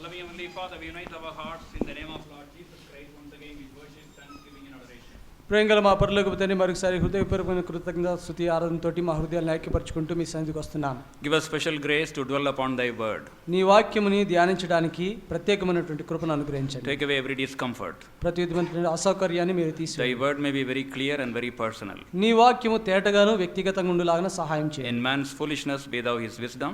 Loving Heavenly Father, we unite our hearts in the name of Lord Jesus Christ. Once again, we worship, thanksgiving, and adoration. ప్రేంగల మా పరలోకపు తండ్రి, మరొకసారి హృదయపూర్వకమైన కృతజ్ఞత స్తుతి ఆరాధనతోటి మా హృదయాలను ఐక్యపరచుకుంటూ మీ సన్నిధికి వస్తున్నాను. Give us special grace to dwell upon Thy word. నీ వాక్యముని ధ్యానించడానికి ప్రత్యేకమైనటువంటి కృపను అనుగ్రహించండి. Take away every discomfort. ప్రతి విధమైనటువంటి అసౌకర్యాన్ని మీరు Thy తీసివేయండి. word may be very clear and very personal. నీ వాక్యము తేటగాను వ్యక్తిగతంగా ఉండులాగా సహాయం చేయండి. In man's foolishness be Thou his wisdom.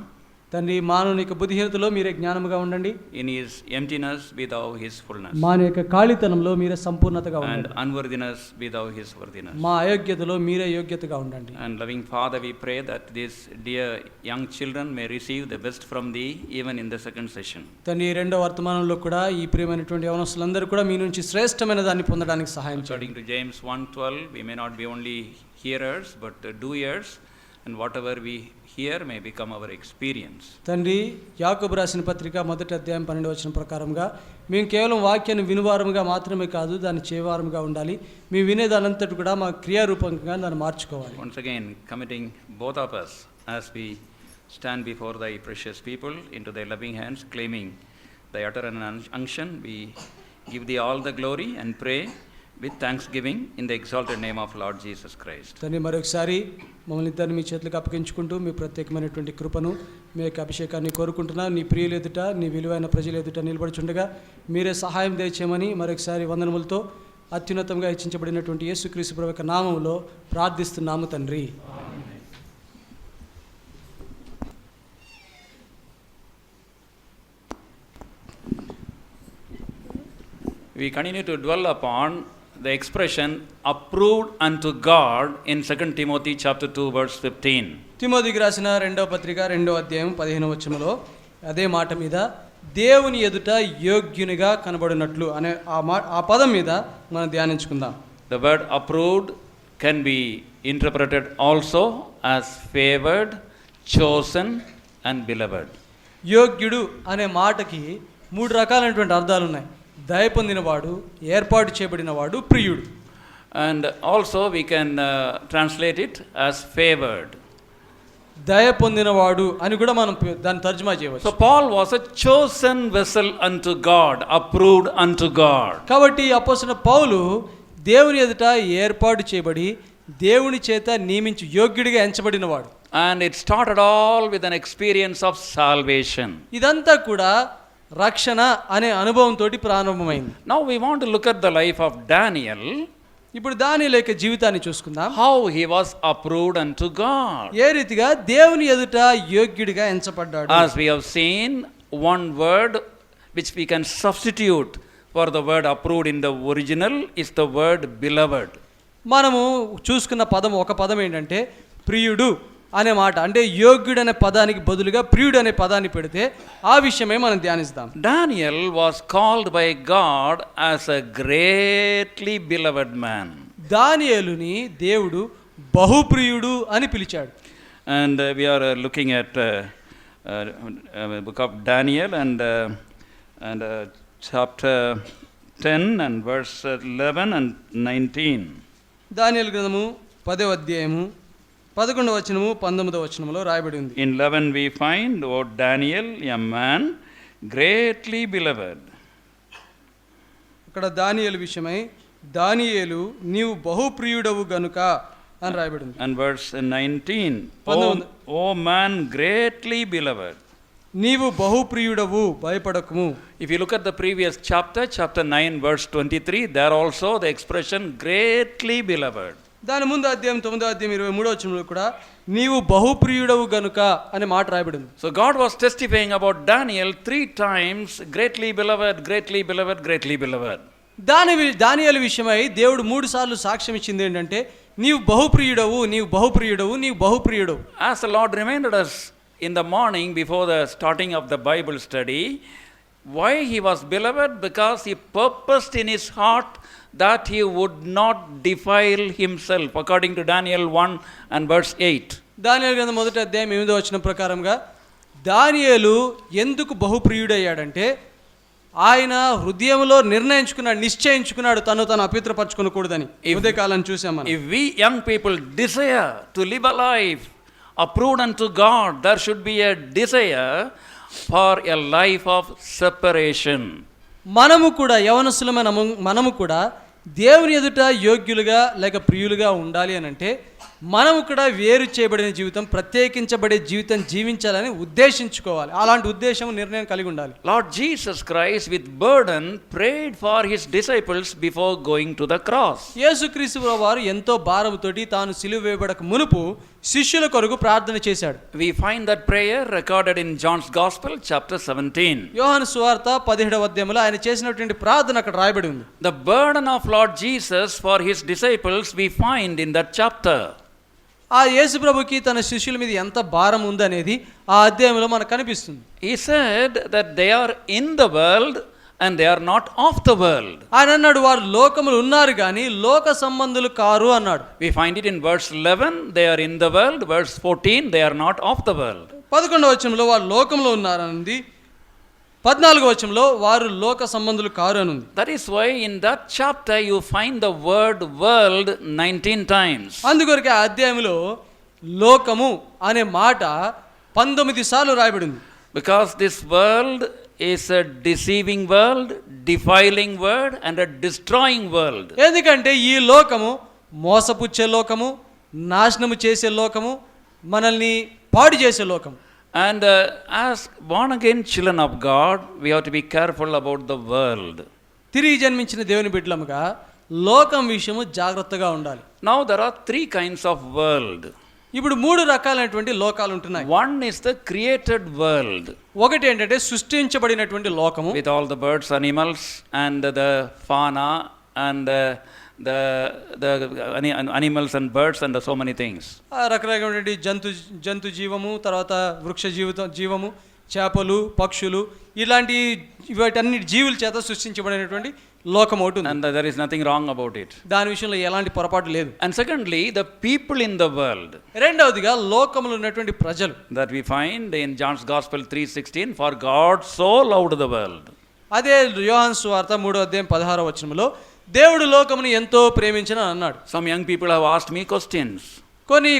తండ్రి, మానవుని యొక్క బుద్ధిహీనతలో మీరే జ్ఞానముగా ఉండండి. In his emptiness be Thou his fullness. మానవ యొక్క ఖాళీతనంలో మీరే సంపూర్ణతగా And ఉండండి. unworthiness be Thou his worthiness. మా అయోగ్యతలో మీరే యోగ్యతగా ఉండండి. And loving Father, we pray that these dear young children may receive the best from Thee even in the second session. తండ్రి, రెండో వర్తమానంలో కూడా ఈ ప్రియమైనటువంటి యవనస్తులందరూ కూడా మీ నుంచి శ్రేష్టమైన దాన్ని పొందడానికి సహాయం చేయండి. According to James 1:12, we may not be only hearers but doers, and whatever we hear may become our experience. తండ్రి, యాకోబు రాసిన పత్రిక 1వ అధ్యాయం 12వ వచనం ప్రకారంగా మేము కేవలం వాక్యాన్ని వినువారముగా మాత్రమే కాదు, దాన్ని చేయవారముగా ఉండాలి. మేము వినేదానంతటి కూడా మా క్రియారూపంగా దాన్ని మార్చుకోవాలి. Once again, committing both of us as we stand before Thy precious people into Thy loving hands, claiming Thy utter unction, we give Thee all the glory and pray with thanksgiving in the exalted name of Lord Jesus Christ. తండ్రి, మరొకసారి మమ్మల్ని ఇద్దరిని మీ చేతులకు అప్పగించుకుంటూ మీ ప్రత్యేకమైనటువంటి కృపను, మీ యొక్క అభిషేకాన్ని కోరుకుంటున్నాం. నీ ప్రియులు ఎదుట, నీ విలువైన ప్రజల ఎదుట నిలబడుచుండగా మీరే సహాయం దయచేయమని మరొకసారి వందనములతో అత్యున్నతంగా హెచ్చించబడినటువంటి యేసుక్రీస్తు ప్రభువు యొక్క నామములో ప్రార్థిస్తున్నాము తండ్రి. We continue to dwell upon the expression approved unto God in 2 Timothy chapter 2 verse 15. తిమోతికి రాసిన 2వ పత్రిక 2వ అధ్యాయం 15వ వచనంలో అదే మాట మీద దేవుని ఎదుట యోగ్యునిగా కనబడినట్లు అనే ఆ పదం మీద మనం ధ్యానించుకుందాం. The word approved can be interpreted also as favored, chosen and beloved. యోగ్యుడు అనే మాటకి 3 రకాలైనటువంటి అర్థాలు ఉన్నాయి. దయ పొందినవాడు, ఏర్పాటు చేయబడినవాడు, ప్రియుడు. And also we can translate it as favored. దయ పొందినవాడు అని కూడా మనం దాన్ని తర్జుమా చేయవచ్చు. So Paul was a chosen vessel unto God, approved unto God. కాబట్టి అపోస్తలుడైన పౌలు దేవుని ఎదుట ఏర్పాటు చేయబడి దేవుని చేత నియమించి యోగ్యుడిగా ఎంచబడినవాడు. And it started all with an experience of salvation. ఇదంతా కూడా రక్షణ అనే అనుభవంతో ప్రారంభమైంది. Now we want to look at the life of Daniel. ఇప్పుడు దానియేలు యొక్క జీవితాన్ని చూసుకుందాం. How he was approved unto God. ఏ రీతిగా దేవుని ఎదుట యోగ్యుడిగా ఎంచబడ్డాడు. As we have seen, one word which we can substitute for the word approved in the original is the word beloved. మనము చూసుకున్న ఒక పదం ఏంటంటే ప్రియుడు అనే మాట. అంటే యోగ్యుడు అనే పదానికి బదులుగా ప్రియుడు అనే పదాన్ని పెడితే ఆ విషయమే మనం ధ్యానిస్తాం. Daniel was called by God as a greatly beloved man. దానియేలుని దేవుడు బహుప్రియుడు అని పిలిచాడు. And we are looking at book of Daniel and chapter 10 and verse 11 and 19. దానియేలు గ్రంథము 10వ అధ్యాయము 11వ వచనము 19వ వచనములో రాయబడి ఉంది. In 11 we find, O Daniel, a man greatly beloved. ఇక్కడ దానియేలు విషయమై దానియేలు నీవు బహుప్రియుడవు గనుక అని రాయబడి ఉంది. And verse 19, O man greatly beloved. నీవు బహుప్రియుడవు, భయపడకుము. If you look at the previous chapter 9 verse 23, there also the expression greatly beloved. దాని ముందు అధ్యాయం 9వ అధ్యాయం 23వ వచనంలో కూడా నీవు బహుప్రియుడవు గనుక అనే మాట రాయబడింది. So God was testifying about Daniel 3 times, greatly beloved, greatly beloved, greatly beloved. దానియేలు విషయమై దేవుడు 3 సార్లు సాక్ష్యం ఇచ్చింది ఏంటంటే నీవు బహుప్రియుడవు, నీవు బహుప్రియుడవు, నీవు బహుప్రియుడవు. As the Lord reminded us in the morning before the starting of the Bible study, why he was beloved? Because he purposed in his heart that he would not defile himself, according to Daniel 1 and verse 8. దానియేలు గ్రంథం 1వ అధ్యాయం 8వ వచనం ప్రకారంగా దానియేలు ఎందుకు బహుప్రియుడయ్యాడంటే ఆయన హృదయంలో నిశ్చయించుకున్నాడు తను అపవిత్రపరచుకోకూడదని. ఉదయకాలం చూసాం మనం. If we young people desire to live a life approved unto God, there should be a desire for a life of separation. మనము కూడా యవనస్తులమైన మనము కూడా దేవుని ఎదుట యోగ్యులుగా లేక ప్రియులుగా ఉండాలి అని అంటే మనము కూడా వేరు చేయబడిన జీవితం, ప్రత్యేకించబడే జీవితం జీవించాలని ఉద్దేశించుకోవాలి. అలాంటి ఉద్దేశం, నిర్ణయం కలిగి ఉండాలి. Lord Jesus Christ with burden prayed for his disciples before going to the cross. యేసుక్రీస్తు వారు ఎంతో భారముతోటి తాను సిలువ వేయబడక మునుపు శిష్యుల కొరకు ప్రార్థన చేశాడు. We find that prayer recorded in John's Gospel chapter 17. యోహాను సువార్త 17వ అధ్యాయంలో ఆయన చేసినటువంటి ప్రార్థన అక్కడ రాయబడి ఉంది. The burden of Lord Jesus for his disciples we find in that chapter. ఆ యేసు ప్రభుకి తన శిష్యుల మీద ఎంత భారం ఉందనేది ఆ అధ్యాయంలో మనకు కనిపిస్తుంది. He said that they are in the world and they are not of the world. ఆయన అన్నాడు వారు లోకములు ఉన్నారు కానీ లోక సంబంధులు కారు అన్నాడు. We find it in verse 11, they are in the world. Verse 14, they are not of the world. 11వ వచనంలో వారు లోకంలో ఉన్నారనుంది. 14వ వచనంలో వారు లోక సంబంధులు కారు అని ఉంది. That is why in that chapter you find the word world 19 times. అందుకొరకే ఆ అధ్యాయంలో లోకము అనే మాట 19 సార్లు రాయబడి ఉంది. Because this world is a deceiving world, defiling world and a destroying world. ఎందుకంటే ఈ లోకము మోసపుచ్చే లోకము, నాశనము చేసే లోకము, మనల్ని పాడు చేసే లోకము. And as born again children of God, we have to be careful about the world. తిరిగి జన్మించిన దేవుని బిడ్డలముగా లోకం విషయము జాగ్రత్తగా ఉండాలి. Now there are 3 kinds of world. ఇప్పుడు 3 రకాలైనటువంటి లోకాలు ఉంటున్నాయి. One is the created world. ఒకటి ఏంటంటే సృష్టించబడినటువంటి లోకము, with all the birds, animals and the fauna and the animals and birds and so many things. రకరకాలైనటువంటి జంతు జీవము, తర్వాత వృక్ష జీవము, చేపలు, పక్షులు, ఇలాంటి వీటన్నిటి జీవుల చేత సృష్టించబడినటువంటి లోకం ఒకటి ఉంది. And there is nothing wrong about it. దాని విషయంలో ఎలాంటి పొరపాటు లేదు. And secondly, the people in the world. రెండవదిగా లోకములో ఉన్నటువంటి ప్రజలు. That we find in John's Gospel 3:16, for God so loved the world. అదే యోహాను సువార్త 3వ అధ్యాయం 16వ వచనంలో దేవుడు లోకమును ఎంతో ప్రేమించిన అన్నాడు. Some young people have asked me questions.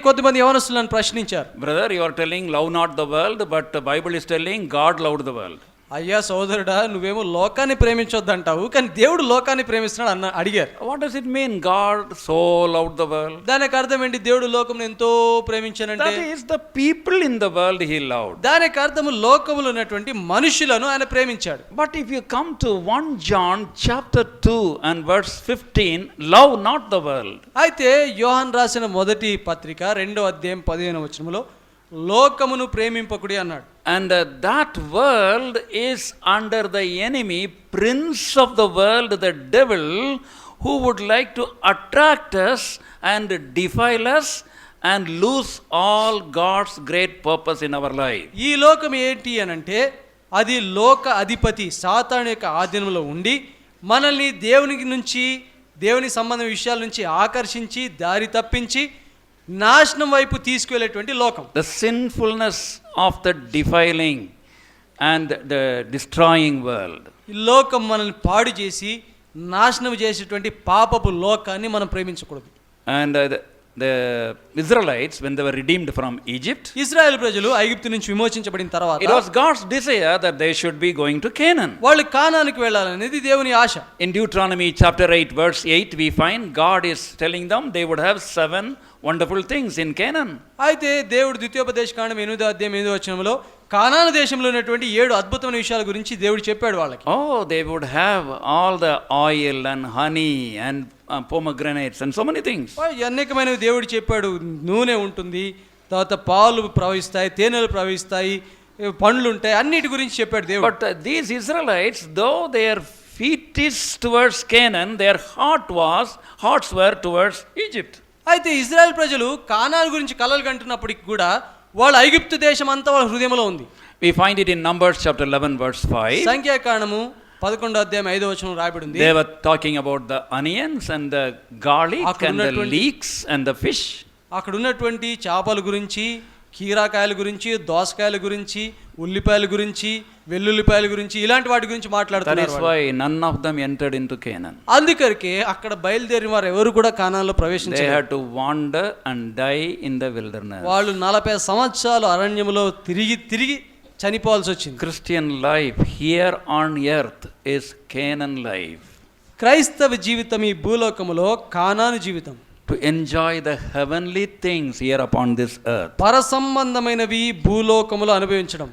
కొద్దిమంది యవనస్తులను ప్రశ్నించారు. Brother, you are telling love not the world, but the Bible is telling God loved the world. అయ్యా సోదరుడా, నువ్వేమో లోకాన్ని ప్రేమించొద్దంటావు కానీ దేవుడు లోకాన్ని ప్రేమిస్తున్నాడు అడిగారు. What does it mean, God so loved the world? దానికి అర్థం ఏంటి? దేవుడు లోకమును ఎంతో ప్రేమించానంటే that is the people in the world he loved. దానికి అర్థము లోకములో ఉన్నటువంటి మనుషులను ఆయన ప్రేమించాడు. But if you come to 1 John chapter 2 and verse 15, love not the world. అయితే యోహాను రాసిన మొదటి పత్రిక 2వ అధ్యాయం 15వ వచనంలో లోకమును ప్రేమింపకుడి అన్నాడు. And that world is under the enemy, prince of the world, the devil, who would like to attract us and defile us and lose all God's great purpose in our life. ఈ లోకం ఏంటి అనంటే అది లోక అధిపతి సాతాను యొక్క ఆధీనంలో ఉండి మనల్ని దేవుని సంబంధ విషయాల నుంచి ఆకర్షించి దారి తప్పించి నాశనం వైపు తీసుకెళ్లేటువంటి లోకం. The sinfulness of the defiling and the destroying world. ఈ లోకం మనల్ని పాడు చేసి నాశనం చేసేటువంటి పాపపు లోకాన్ని మనం ప్రేమించకూడదు. And the Israelites, when they were redeemed from Egypt, ఇశ్రాయేలు ప్రజలు ఐగుప్తు నుంచి విమోచించబడిన తర్వాత it was God's desire that they should be going to Canaan. వాళ్ళు కానానుకు వెళ్ళాలనేది దేవుని ఆశ. In Deuteronomy chapter 8 verse 8 we find God is telling them they would have 7 wonderful things in Canaan. అయితే దేవుడు ద్వితీయోపదేశకాండం 8వ అధ్యాయం 8వ వచనంలో కానాను దేశంలో ఉన్నటువంటి 7 అద్భుతమైన విషయాల గురించి దేవుడు చెప్పాడు వాళ్ళకి. Oh, they would have all the oil and honey and pomegranates and so many things. అనేకమైనవి దేవుడు చెప్పాడు. నూనె ఉంటుంది, తర్వాత పాలు ప్రవహిస్తాయి, తేనెలు ప్రవహిస్తాయి, పండ్లు ఉంటాయి, అన్నిటి గురించి చెప్పాడు దేవుడు. But these Israelites, though their feet is towards Canaan, their hearts were towards Egypt. అయితే ఇశ్రాయేల్ ప్రజలు కానాను గురించి కలలు కంటున్నప్పటికి కూడా వాళ్ళ ఐగుప్తు దేశం అంతా వాళ్ళ హృదయంలో ఉంది. We find it in Numbers chapter 11 verse 5. సంఖ్యాకాండము 11వ అధ్యాయం 5వ వచనం రాయబడి ఉంది. They were talking about the onions and the garlic and the leeks and the fish. అక్కడ ఉన్నటువంటి చేపల గురించి, కీరాకాయల గురించి, దోసకాయల గురించి, ఉల్లిపాయల గురించి, వెల్లుల్లిపాయల గురించి, ఇలాంటి వాటి గురించి మాట్లాడుతున్నారు. That is why none of them entered into Canaan. అందుకొరకే అక్కడ బయలుదేరిన వారు ఎవరు కూడా కానాన్లో ప్రవేశించలేదు. They had to wander and die in the wilderness. వాళ్ళు 40 సంవత్సరాలు అరణ్యములో తిరిగి చనిపోవాల్సి వచ్చింది. Christian life here on earth is Canaan life. క్రైస్తవ జీవితం ఈ భూలోకములో కానాను జీవితం. To enjoy the heavenly things here upon this earth. పర సంబంధమైనవి భూలోకములో అనుభవించడం.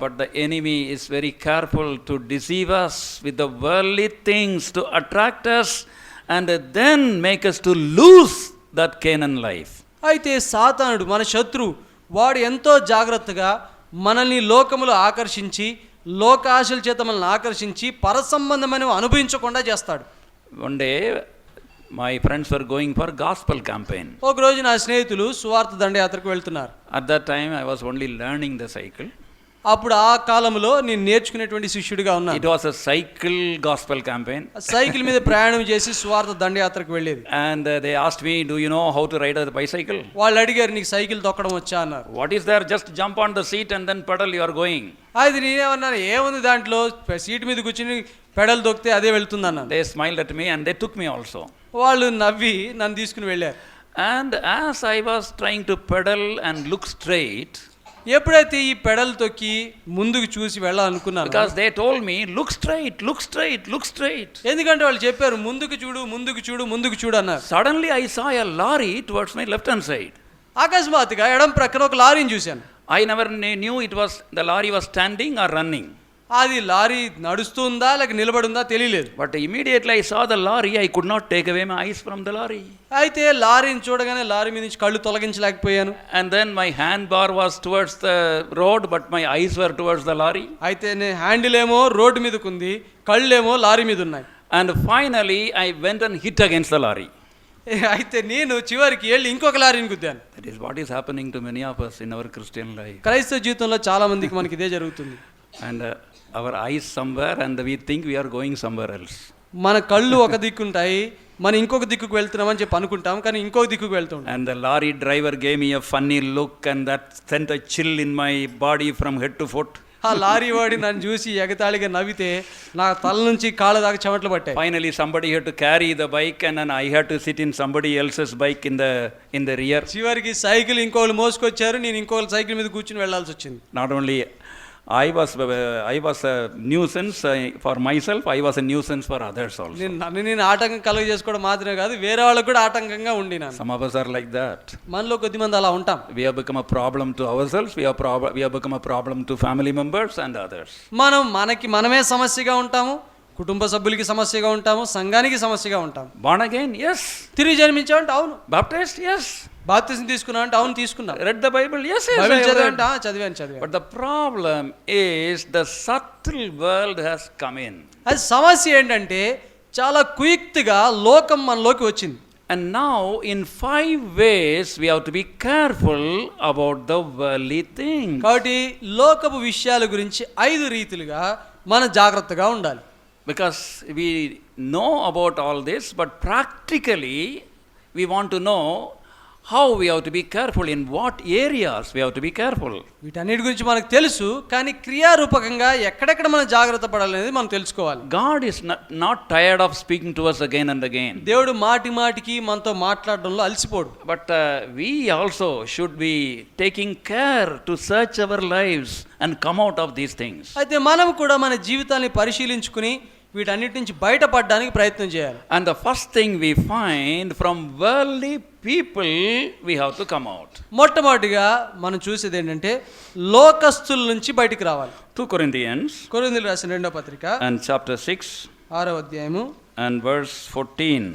But the enemy is very careful to deceive us with the worldly things to attract us and then make us to lose that Canaan life. అయితే సాతానుడు మన శత్రువు, వాడు ఎంతో జాగ్రత్తగా మనల్ని లోకములో ఆకర్షించి లోకాశల చేత మనల్ని ఆకర్షించి పర సంబంధమైనవి అనుభవించకుండా చేస్తాడు. One day my friends were going for gospel campaign. ఒక రోజు నా స్నేహితులు సువార్త దండయాత్రకు వెళ్తున్నారు. At that time I was only learning the cycle. అప్పుడు ఆ కాలంలో నేను నేర్చుకునేటువంటి శిష్యుడిగా ఉన్నాను. It was a cycle gospel campaign. Cycle మీద ప్రయాణం చేసి సువార్త దండయాత్రకు వెళ్ళేది. And they asked me, do you know how to ride a bicycle? వాళ్ళు అడిగారు, నీకు సైకిల్ తొక్కడం వచ్చా అన్నారు. What is there? Just jump on the seat and then pedal, you are going. అది నేనేమన్నాను, ఏముంది దాంట్లో, సీట్ మీద కూర్చుని పెడల్ దొక్కితే అదే వెళ్తుంది అన్నాను. They smiled at me and they took me also. వాళ్ళు నవ్వి నన్ను తీసుకుని వెళ్ళారు. And as I was trying to pedal and look straight, ఎప్పుడైతే ఈ పెడల్ తొక్కి ముందుకు చూసి వెళ్ళాలనుకున్నాను, because they told me look straight, look straight, look straight. ఎందుకంటే వాళ్ళు చెప్పారు ముందుకు చూడు, ముందుకు చూడు, ముందుకు చూడు అన్నారు. Suddenly I saw a lorry towards my left hand side. అకస్మాత్తుగా ఎడం ప్రక్కన ఒక లారీని చూశాను. I never knew it was the lorry was standing or running. అది లారీ నడుస్తుందా లేక నిలబడుందా తెలియలేదు. But immediately I saw the lorry, I could not take away my eyes from the lorry. అయితే లారీని చూడగానే లారీ మీద నుంచి కళ్ళు తొలగించలేకపోయాను. And then my handbar was towards the road, but my eyes were towards the lorry. అయితే నేను handle ఏమో road మీదకు ఉంది, కళ్ళేమో లారీ మీద ఉన్నాయి. And finally I went and hit against the lorry. అయితే నేను చివరికి వెళ్ళి ఇంకొక లారీని గుద్దాను. That is what is happening to many of us in our Christian life. క్రైస్తవ జీవితంలో చాలా మందికి మనకి ఇదే జరుగుతుంది. And our eyes somewhere and we think we are going somewhere else. మన కళ్ళు ఒక దిక్కుంటాయి, మనం ఇంకొక దిక్కుకు వెళ్తున్నామని చెప్పి అనుకుంటాం, కానీ ఇంకొక దిక్కుకు వెళ్తుంటాం. And the lorry driver gave me a funny look and that sent a chill in my body from head to foot. ఆ లారీ వాడి నన్ను చూసి ఎగతాళిగా నవ్వితే నా తల నుంచి కాళ్ళ దాకా చెమటలు పట్టాయి. Finally somebody had to carry the bike and then I had to sit in somebody else's bike in the rear. చివరికి సైకిల్ ఇంకోళ్ళు మోసుకొచ్చారు, నేను ఇంకోళ్ళ సైకిల్ మీద కూర్చుని వెళ్ళాల్సి వచ్చింది. Not only I was a nuisance for myself, I was a nuisance for others also. నేను ఆటంకం కలుగ చేసుకోవడం మాత్రమే కాదు, వేరే వాళ్ళకు కూడా ఆటంకంగా ఉండినాను. Some of us are like that. మనలో కొద్దిమంది అలా ఉంటాం. We have become a problem to ourselves, we have become a problem to family members and others. మనమే సమస్యగా ఉంటాము, కుటుంబ సభ్యులకి సమస్యగా ఉంటాము, సంఘానికి సమస్యగా ఉంటాము. Born again? Yes. తిరిగి జన్మించావంటే అవును. Baptized? Yes. బాప్తిసం తీసుకున్నావు అంటే అవును తీసుకున్నా. Read the Bible? Yes. Bible చదివాంటే చదివాను. But the problem is the subtle world has come in. అది సమస్య ఏంటంటే చాలా కుయుక్తిగా లోకం మనలోకి వచ్చింది. And now in 5 ways we have to be careful about the worldly things. కాబట్టి లోకపు విషయాల గురించి 5 రీతిలుగా మనం జాగ్రత్తగా ఉండాలి. Because we know about all this, but practically we want to know how we have to be careful, in what areas we have to be careful. వీటన్నిటి గురించి మనకు తెలుసు, కానీ క్రియారూపకంగా ఎక్కడెక్కడ మనం జాగ్రత్త పడాలనేది మనం తెలుసుకోవాలి. God is not tired of speaking to us again and again. దేవుడు మాటికి మనతో మాట్లాడడంలో అలసిపోడు. But we also should be taking care to search our lives and come out of these things. అయితే మనం కూడా మన జీవితాన్ని పరిశీలించుకుని వీటన్నిటి నుంచి బయటపడడానికి ప్రయత్నం చేయాలి. And the first thing we find, from worldly people we have to come out. మొట్టమొదటిగా మనం చూసేది ఏంటంటే లోకస్తుల నుంచి బయటికి రావాలి. 2 Corinthians కొరింథీయులకు రాసిన 2వ పత్రిక and chapter 6 6వ అధ్యాయము and verse 14.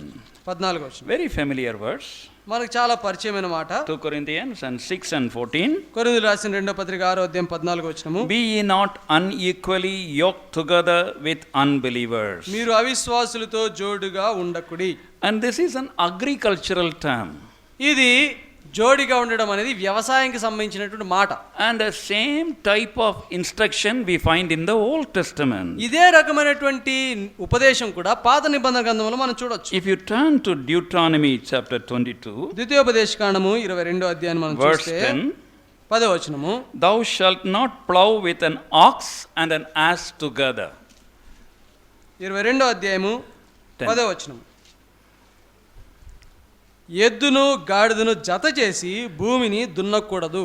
14వ వచనం. Very familiar verse. మనకు చాలా పరిచయమైన మాట. 2 Corinthians and 6 and 14. కొరింథీయులకు రాసిన 2వ పత్రిక 6వ అధ్యాయం 14వ వచనము. Be ye not unequally yoked together with unbelievers. మీరు అవిశ్వాసులతో జోడుగా ఉండకుడి. And this is an agricultural term. ఇది జోడిగా ఉండడం అనేది వ్యవసాయానికి సంబంధించినటువంటి మాట. And the same type of instruction we find in the Old Testament. ఇదే రకమైనటువంటి ఉపదేశం కూడా పాత నిబంధన గ్రంథంలో మనం చూడొచ్చు. If you turn to Deuteronomy chapter 22, ద్వితీయోపదేశకాండము 22వ అధ్యాయం మనం చూస్తే 10వ వచనము. Thou shalt not plow with an ox and an ass together. 22వ అధ్యాయము 10వ వచనము. ఎద్దును గాడిదను జత చేసి భూమిని దున్నకూడదు.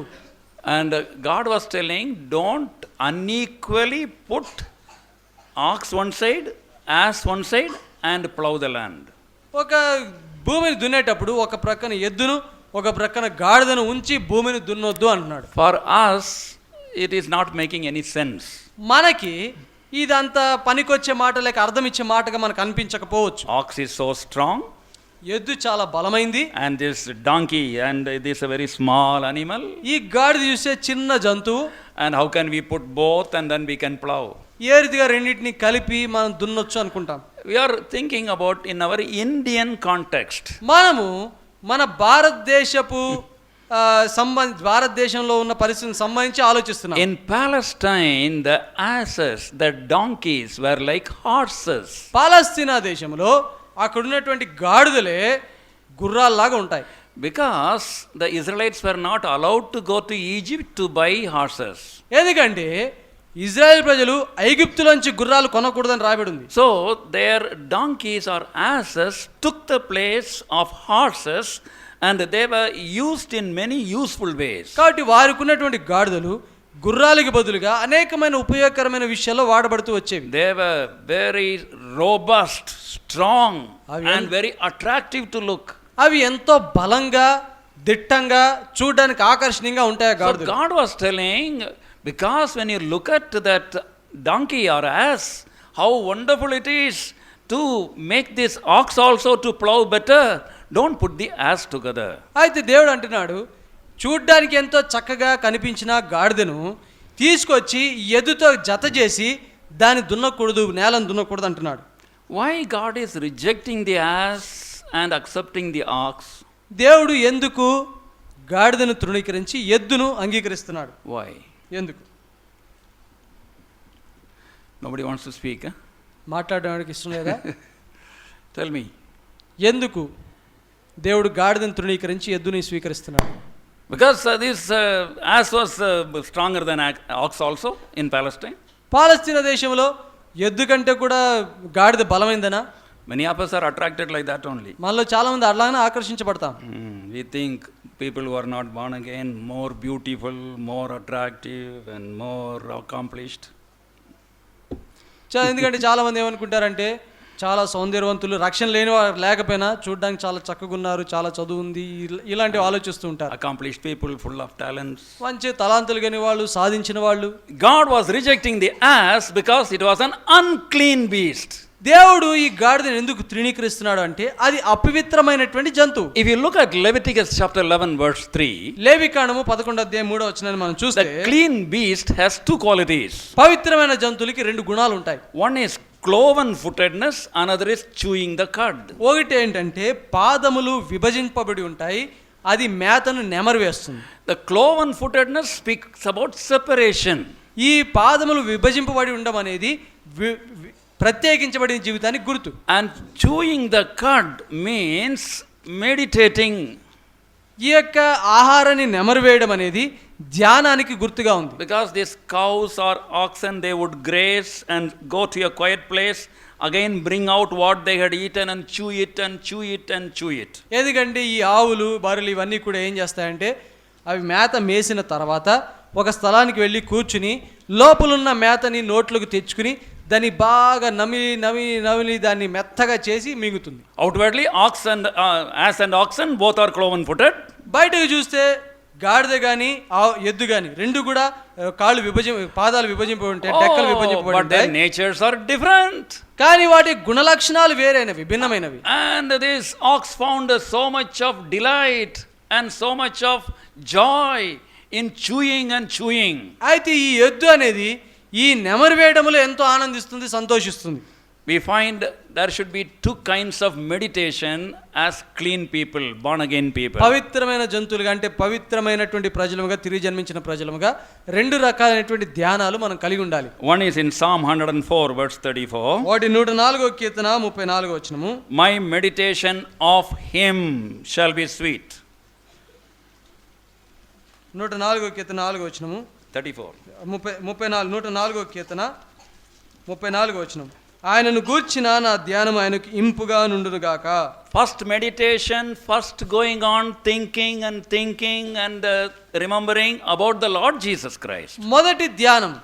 And God was telling, don't unequally put ox one side, ass one side, and plow the land. ఒక భూమిని దున్నేటప్పుడు ఒక ప్రక్కన ఎద్దును ఒక ప్రక్కన గాడిదను ఉంచి భూమిని దున్నొద్దు అంటున్నాడు. For us, it is not making any sense. మనకి ఇదంతా పనికొచ్చే మాట లేక అర్థం ఇచ్చే మాటగా మనకు అనిపించకపోవచ్చు. Ox is so strong. ఎద్దు చాలా బలమైంది. And this donkey, and this a very small animal. ఈ గాడిద చూసే చిన్న జంతువు. And how can we put both and then we can plow? ఏ రీతిగా రెండింటిని కలిపి మనం దున్నొచ్చు అనుకుంటాం. We are thinking about in our Indian context. మనము మన భారతదేశంలో ఉన్న పరిస్థితిని సంబంధించి ఆలోచిస్తున్నాం. In Palestine, the asses, the donkeys were like horses. పాలస్తీనా దేశంలో అక్కడ ఉన్నటువంటి గాడిదలే గుర్రాల్లాగా ఉంటాయి. Because the Israelites were not allowed to go to Egypt to buy horses. ఎందుకంటే ఇజ్రాయెల్ ప్రజలు ఐగుప్తులోంచి గుర్రాలు కొనకూడదని రాయబడి ఉంది. So their donkeys or asses took the place of horses and they were used in many useful ways. కాబట్టి వారికి ఉన్నటువంటి గాడిదలు గుర్రాలకు బదులుగా అనేకమైన ఉపయోగకరమైన విషయాల్లో వాడబడుతూ వచ్చేవి. They were very robust, strong and very attractive to look. అవి ఎంతో బలంగా దిట్టంగా చూడడానికి ఆకర్షణీయంగా ఉంటాయి గాడిదలు. So God was telling, because when you look at that donkey or ass, how wonderful it is to make this ox also to plow better, don't put the ass together. అయితే దేవుడు అంటున్నాడు, చూడ్డానికి ఎంతో చక్కగా కనిపించిన గాడిదను తీసుకొచ్చి ఎద్దుతో జత చేసి దాన్ని దున్నకూడదు, నేలను దున్నకూడదు అంటున్నాడు. Why God is rejecting the ass and accepting the ox? దేవుడు ఎందుకు గాడిదను తృణీకరించి ఎద్దును అంగీకరిస్తున్నాడు? Why? ఎందుకు? Nobody wants to speak, huh? మాట్లాడడానికి ఇష్టం లేదా? Tell me. ఎందుకు దేవుడు గాడిదను తృణీకరించి ఎద్దుని స్వీకరిస్తున్నాడు? Because this ass was stronger than ox also in Palestine. పాలస్తీనా దేశంలో ఎద్దు కంటే కూడా గాడిద బలమైందనా? Many of us are attracted like that only. మనలో చాలా మంది అలానే ఆకర్షించబడతాం. We think people who are not born again more beautiful, more attractive and more accomplished. ఎందుకంటే చాలా మంది ఏమనుకుంటారంటే చాలా సౌందర్యవంతులు, రక్షణ లేని వారు లేకపోయినా చూడడానికి చాలా చక్కగా ఉన్నారు, చాలా చదువు ఉంది, ఇలాంటివి ఆలోచిస్తూ ఉంటారు. Accomplished people full of talents. మంచి తలాంతులు కాని వాళ్ళు, సాధించిన వాళ్ళు. God was rejecting the ass because it was an unclean beast. దేవుడు ఈ గాడిదను ఎందుకు తృణీకరిస్తున్నాడు అంటే అది అపవిత్రమైనటువంటి జంతువు. If you look at Leviticus chapter 11 verse 3, లేవికాండము 11:3 మనం చూస్తే the clean beast has two qualities. పవిత్రమైన జంతువులకి రెండు గుణాలు ఉంటాయి. One is cloven footedness, another is chewing the cud. ఒకటి ఏంటంటే పాదములు విభజింపబడి ఉంటాయి, అది మేతను నెమరువేస్తుంది. The cloven footedness speaks about separation. ఈ పాదములు విభజింపబడి ఉండడం అనేది ప్రత్యేకించబడిన జీవితానికి గుర్తు. And chewing the cud means meditating. ఈ యొక్క ఆహారాన్ని నెమరువేయడం అనేది ధ్యానానికి గుర్తుగా ఉంది. Because these cows or oxen, they would graze and go to a quiet place, again bring out what they had eaten and chew it and chew it and chew it. ఎందుకంటే ఈ ఆవులు, బర్రెలు ఇవన్నీ కూడా ఏం చేస్తాయంటే అవి మేత మేసిన తర్వాత ఒక స్థలానికి వెళ్ళి కూర్చుని లోపలున్న మేతని నోట్లోకి తెచ్చుకుని దాన్ని బాగా నమిలి దాన్ని మెత్తగా చేసి మింగుతుంది. Outwardly, ass and oxen both are cloven footed. బయటకు చూస్తే గాడిద కానీ ఎద్దు కానీ రెండు కూడా పాదాలు విభజింపబడి ఉంటాయి, డెక్కలు విభజింపబడి ఉంటాయి. But their natures are different. కానీ వాటి గుణలక్షణాలు వేరైనవి, భిన్నమైనవి. And this ox found so much of delight and so much of joy in chewing and chewing. అయితే ఈ ఎద్దు అనేది ఈ నెమరు వేయడంలో ఎంతో ఆనందిస్తుంది, సంతోషిస్తుంది. We find there should be two kinds of meditation as clean people, born again people. పవిత్రమైన జంతువులుగా అంటే పవిత్రమైనటువంటి ప్రజలుగా, తిరిగి జన్మించిన ప్రజలుగా రెండు రకాలైనటువంటి ధ్యానాలు మనం కలిగి ఉండాలి. One is in Psalm 104 verse 34. వాటి 104వ కీర్తన 34వ వచనము. My meditation of him shall be sweet. 104వ కీర్తన 4వ వచనము. 34. 104వ కీర్తన 34వ వచనం. ఆయనను గూర్చిన నా ధ్యానం ఆయనకు ఇంపుగా నుండునుగాక. First meditation, first going on thinking and remembering about the Lord Jesus Christ. మొదటి ధ్యానం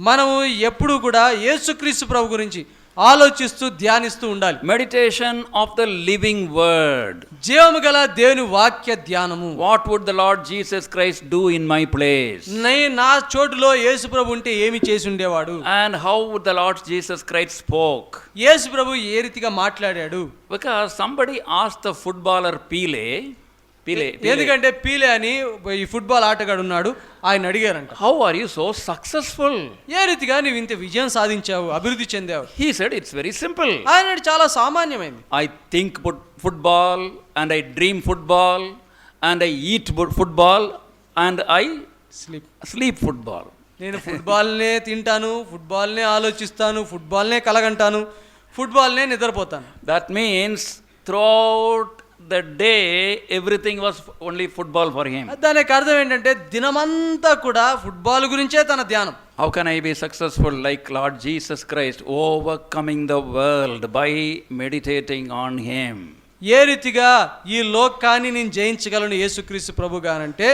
మనము ఎప్పుడు కూడా యేసుక్రీస్తు ప్రభు గురించి ఆలోచిస్తూ ధ్యానిస్తూ ఉండాలి. Meditation of the living word. జీవము గల దేవుని వాక్య ధ్యానము. What would the Lord Jesus Christ do in my place? నా చోటులో యేసు ప్రభు ఉంటే ఏమి చేసి ఉండేవాడు? And how would the Lord Jesus Christ spoke? యేసు ప్రభు ఏ రీతిగా మాట్లాడాడు? Because somebody asked the footballer Pele. ఎందుకంటే పీలే అని ఈ ఫుట్బాల్ ఆటగాడు ఉన్నాడు, ఆయన అడిగారంట, how are you so successful? ఏ రీతిగా నువ్వు ఇంత విజయం సాధించావు, అభివృద్ధి చెందావు? He said it's very simple. ఆయన చాలా సామాన్యమైంది. I think football and I dream football and I eat football and I sleep football. నేను ఫుట్బాల్నే తింటాను, ఫుట్బాల్నే ఆలోచిస్తాను, ఫుట్బాల్నే కలగంటాను, ఫుట్బాల్నే నిద్రపోతాను. That means throughout the day everything was only football for him. దానికి అర్థం ఏంటంటే దినమంతా కూడా ఫుట్బాల్ గురించే తన ధ్యానం. How can I be successful like Lord Jesus Christ, overcoming the world by meditating on him? ఏ రీతిగా ఈ లోకాన్ని నేను జయించగలను యేసుక్రీస్తు ప్రభుగానంటే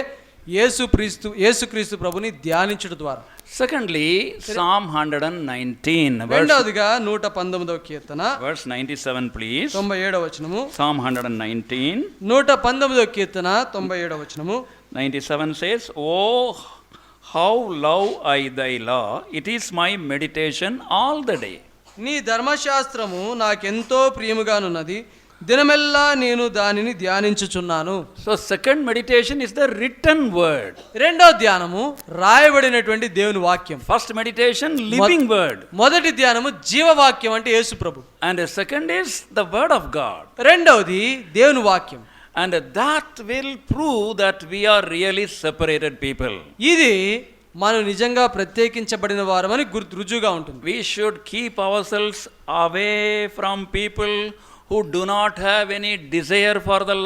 యేసుక్రీస్తు ప్రభుని ధ్యానించడం ద్వారా. Secondly, Psalm 119. రెండవదిగా 119వ కీర్తన verse 97 please. 97వ వచనము. Psalm 119. 119వ కీర్తన 97వ వచనము. 97 says, "Oh, how love I thy law, it is my meditation all the day." నీ ధర్మశాస్త్రము నాకెంతో ప్రియముగానున్నది, దినమెల్లా నేను దానిని ధ్యానించుచున్నాను. So second meditation is the written word. రెండో ధ్యానము రాయబడినటువంటి దేవుని వాక్యం. First meditation living word. మొదటి ధ్యానము జీవవాక్యం అంటే యేసు ప్రభు. And the second is the word of God. రెండవది దేవుని వాక్యం. And that will prove that we are really separated people. ఇది మనం నిజంగా ప్రత్యేకించబడిన వారమని రుజువుగా ఉంటుంది. We should keep ourselves away from people who do not have any desire for the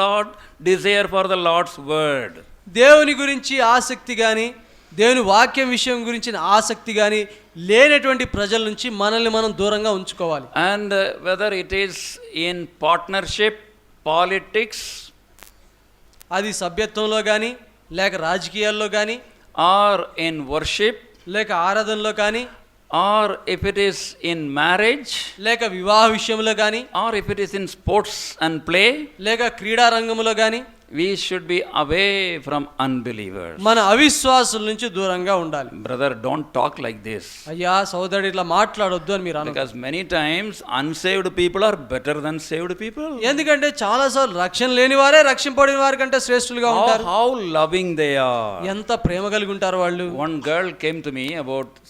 Lord's word. దేవుని గురించి ఆసక్తి కానీ, దేవుని వాక్యం విషయం గురించిన ఆసక్తి కానీ లేనటువంటి ప్రజల నుంచి మనల్ని మనం దూరంగా ఉంచుకోవాలి. And whether it is in partnership, politics, అది సభ్యత్వంలో కానీ, లేక రాజకీయాల్లో కానీ, or in worship, లేక ఆరాధనలో కానీ, or if it is in marriage, లేక వివాహ విషయంలో కానీ, or if it is in sports and play, లేక క్రీడా రంగంలో కానీ, we should be away from unbelievers. మన అవిశ్వాసుల నుంచి దూరంగా ఉండాలి. Brother, don't talk like this. అయ్యా సోదరుడు ఇట్లా మాట్లాడొద్దు అని మీరు అనొద్దు. Because many times unsaved people are better than saved people. ఎందుకంటే చాలా సార్లు రక్షణ లేని వారే రక్షింపబడిన వారి కంటే శ్రేష్ఠులుగా ఉంటారు. How loving they are. ఎంత ప్రేమ కలిగి ఉంటారు వాళ్ళు. One girl came to me about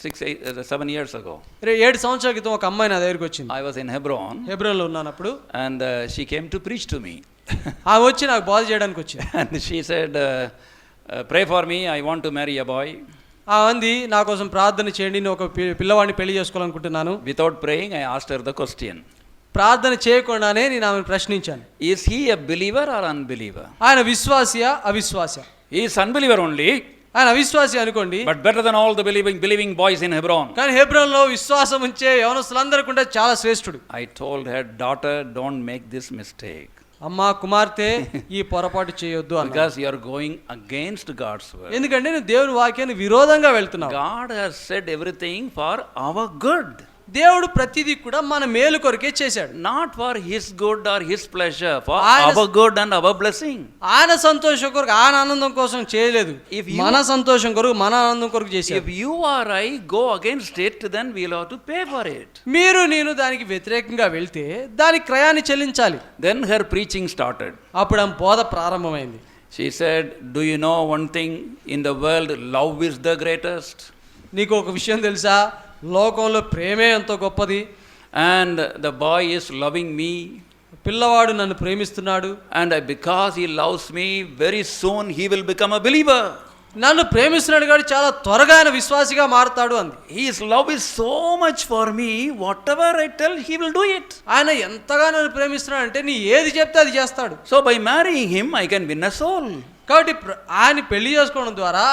7 years ago. 7 సంవత్సరాల క్రితం ఒక అమ్మాయి నా దగ్గరికి వచ్చింది. I was in Hebron. హెబ్రోన్లో ఉన్నాను అప్పుడు. And she came to preach to me. ఆ వచ్చి నాకు బోధ చేయడానికి వచ్చింది. And she said, pray for me, I want to marry a boy. ఆ అంది నా కోసం ప్రార్థన చేయండి, నేను ఒక పిల్లవాడిని పెళ్లి చేసుకోవాలనుకుంటున్నాను. Without praying, I asked her the question. ప్రార్థన చేయకుండానే నేను ఆమెను ప్రశ్నించాను. Is he a believer or unbeliever? ఆయన విశ్వాసియా అవిశ్వాసియా? He is unbeliever only. ఆయన అవిశ్వాసి అనుకోండి. But better than all the believing boys in Hebron. కానీ హెబ్రోన్లో విశ్వాసం ఉంచే యవనస్తులందరూ కూడా చాలా శ్రేష్ఠుడు. I told her, daughter, don't make this mistake. అమ్మా కుమార్తె ఈ పొరపాటు చేయొద్దు అన్న. Because you are going against God's word. ఎందుకంటే నువ్వు దేవుని వాక్యాన్ని విరోధంగా వెళ్తున్నావు. God has said everything for our good. దేవుడు ప్రతిదీ కూడా మన మేలు కొరకే చేశాడు. Not for his good or his pleasure, for our good and our blessing. ఆయన సంతోషం కొరకు, ఆయన ఆనందం కోసం చేయలేదు. మన సంతోషం కొరకు, మన ఆనందం కొరకు చేశాడు. If you or I go against it, then we'll have to pay for it. మీరు నేను దానికి వ్యతిరేకంగా వెళ్తే దానికి క్రయాన్ని చెల్లించాలి. Then her preaching started. అప్పుడు ఆమె బోధ ప్రారంభమైంది. She said, do you know one thing in the world, love is the greatest. నీకు ఒక విషయం తెలుసా, లోకంలో ప్రేమే ఎంతో గొప్పది. And the boy is loving me. పిల్లవాడు నన్ను ప్రేమిస్తున్నాడు. And because he loves me, very soon he will become a believer. నన్ను ప్రేమిస్తున్నాడు కాబట్టి చాలా త్వరగా ఆయన విశ్వాసిగా మారుతాడు అంది. His love is so much for me, whatever I tell he will do it. ఆయన ఎంతగా నన్ను ప్రేమిస్తున్నాడు అంటే నీ ఏది చెప్తే అది చేస్తాడు. So by marrying him I can win a soul. కాబట్టి ఆయన పెళ్లి చేసుకోవడం ద్వారా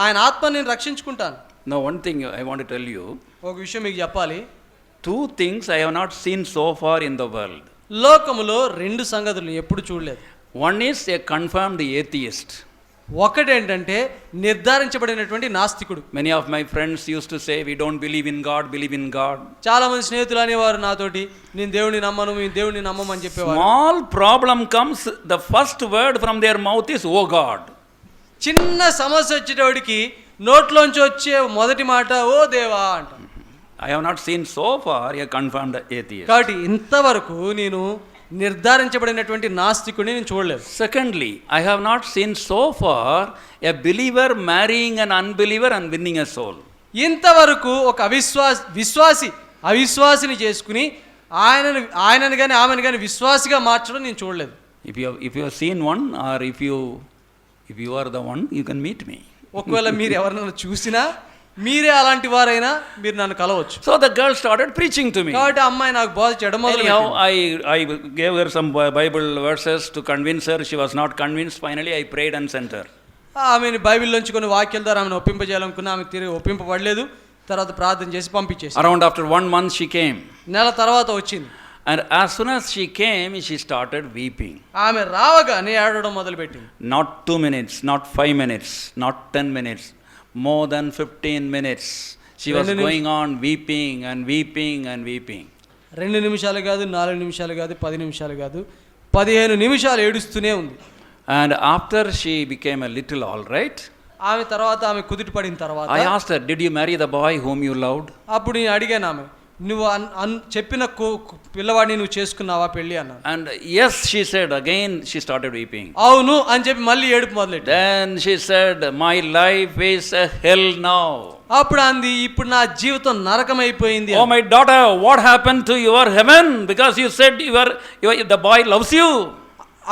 ఆయన ఆత్మని నేను రక్షించుకుంటాను. Now one thing I want to tell you. ఒక విషయం మీకు చెప్పాలి. two things I have not seen so far in the world. లోకములో రెండు సంగతులు ఎప్పుడు చూడలేదు. One is a confirmed atheist. ఒకటేంటంటే నిర్ధారించబడినటువంటి నాస్తికుడు. Many of my friends used to say, we don't believe in God, believe in God. చాలా మంది స్నేహితులు అనేవారు నాతోటి, నేను దేవుడిని నమ్మను, మేము దేవుడిని నమ్మమని చెప్పేవారు. Small problem comes, the first word from their mouth is, oh God. చిన్న సమస్య వచ్చేటోడికి నోట్లోంచి వచ్చే మొదటి మాట ఓ దేవా అంట. I have not seen so far a confirmed atheist. కాబట్టి ఇంతవరకు నేను నిర్ధారించబడినటువంటి నాస్తికుడిని నేను చూడలేదు. Secondly, I have not seen so far a believer marrying an unbeliever and winning a soul. ఇంతవరకు ఒక విశ్వాసి అవిశ్వాసిని చేసుకుని ఆయనను కానీ ఆమెను కానీ విశ్వాసిగా మార్చడం నేను చూడలేదు. If you have seen one, or if you are the one, you can meet me. ఒకవేళ మీరు ఎవరినైనా చూసినా, మీరే అలాంటి వారైనా మీరు నన్ను కలవచ్చు. So the girl started preaching to me. కాబట్టి అమ్మాయి నాకు బోధ చేయడం మొదలుపెట్టింది. I gave her some Bible verses to convince her. She was not convinced. Finally, I prayed and sent her. ఆమెను బైబిల్లోంచి కొన్ని వాక్యాల ద్వారా ఆమెను ఒప్పింపజేయాలనుకున్నా, ఆమె తిరిగి ఒప్పింపబడలేదు. తర్వాత ప్రార్థన చేసి పంపించేసి Around after 1 month she came. నెల తర్వాత వచ్చింది. And as soon as she came, she started weeping. ఆమె రావగానే ఏడవడం మొదలుపెట్టింది. Not 2 minutes, not 5 minutes, not 10 minutes, more than 15 minutes. She was going on weeping and weeping and weeping. 2 నిమిషాలు కాదు, 4 నిమిషాలు కాదు, 10 నిమిషాలు కాదు, 15 నిమిషాలు ఏడుస్తూనే ఉంది. And after she became a little all right, ఆమె తర్వాత ఆమె కుదుట పడిన తర్వాత I asked her, did you marry the boy whom you loved? అప్పుడు నేను అడిగాను ఆమె, నువ్వు చెప్పిన పిల్లవాడిని నువ్వు చేసుకున్నావా పెళ్ళి అన్నాను. And yes, she said. Again she started weeping. అవును అని చెప్పి మళ్ళీ ఏడుపు మొదలెట్టాడు. Then she said, my life is a hell now. అప్పుడు అంది, ఇప్పుడు నా జీవితం నరకమైపోయింది. Oh my daughter, what happened to your heaven? Because you said the boy loves you.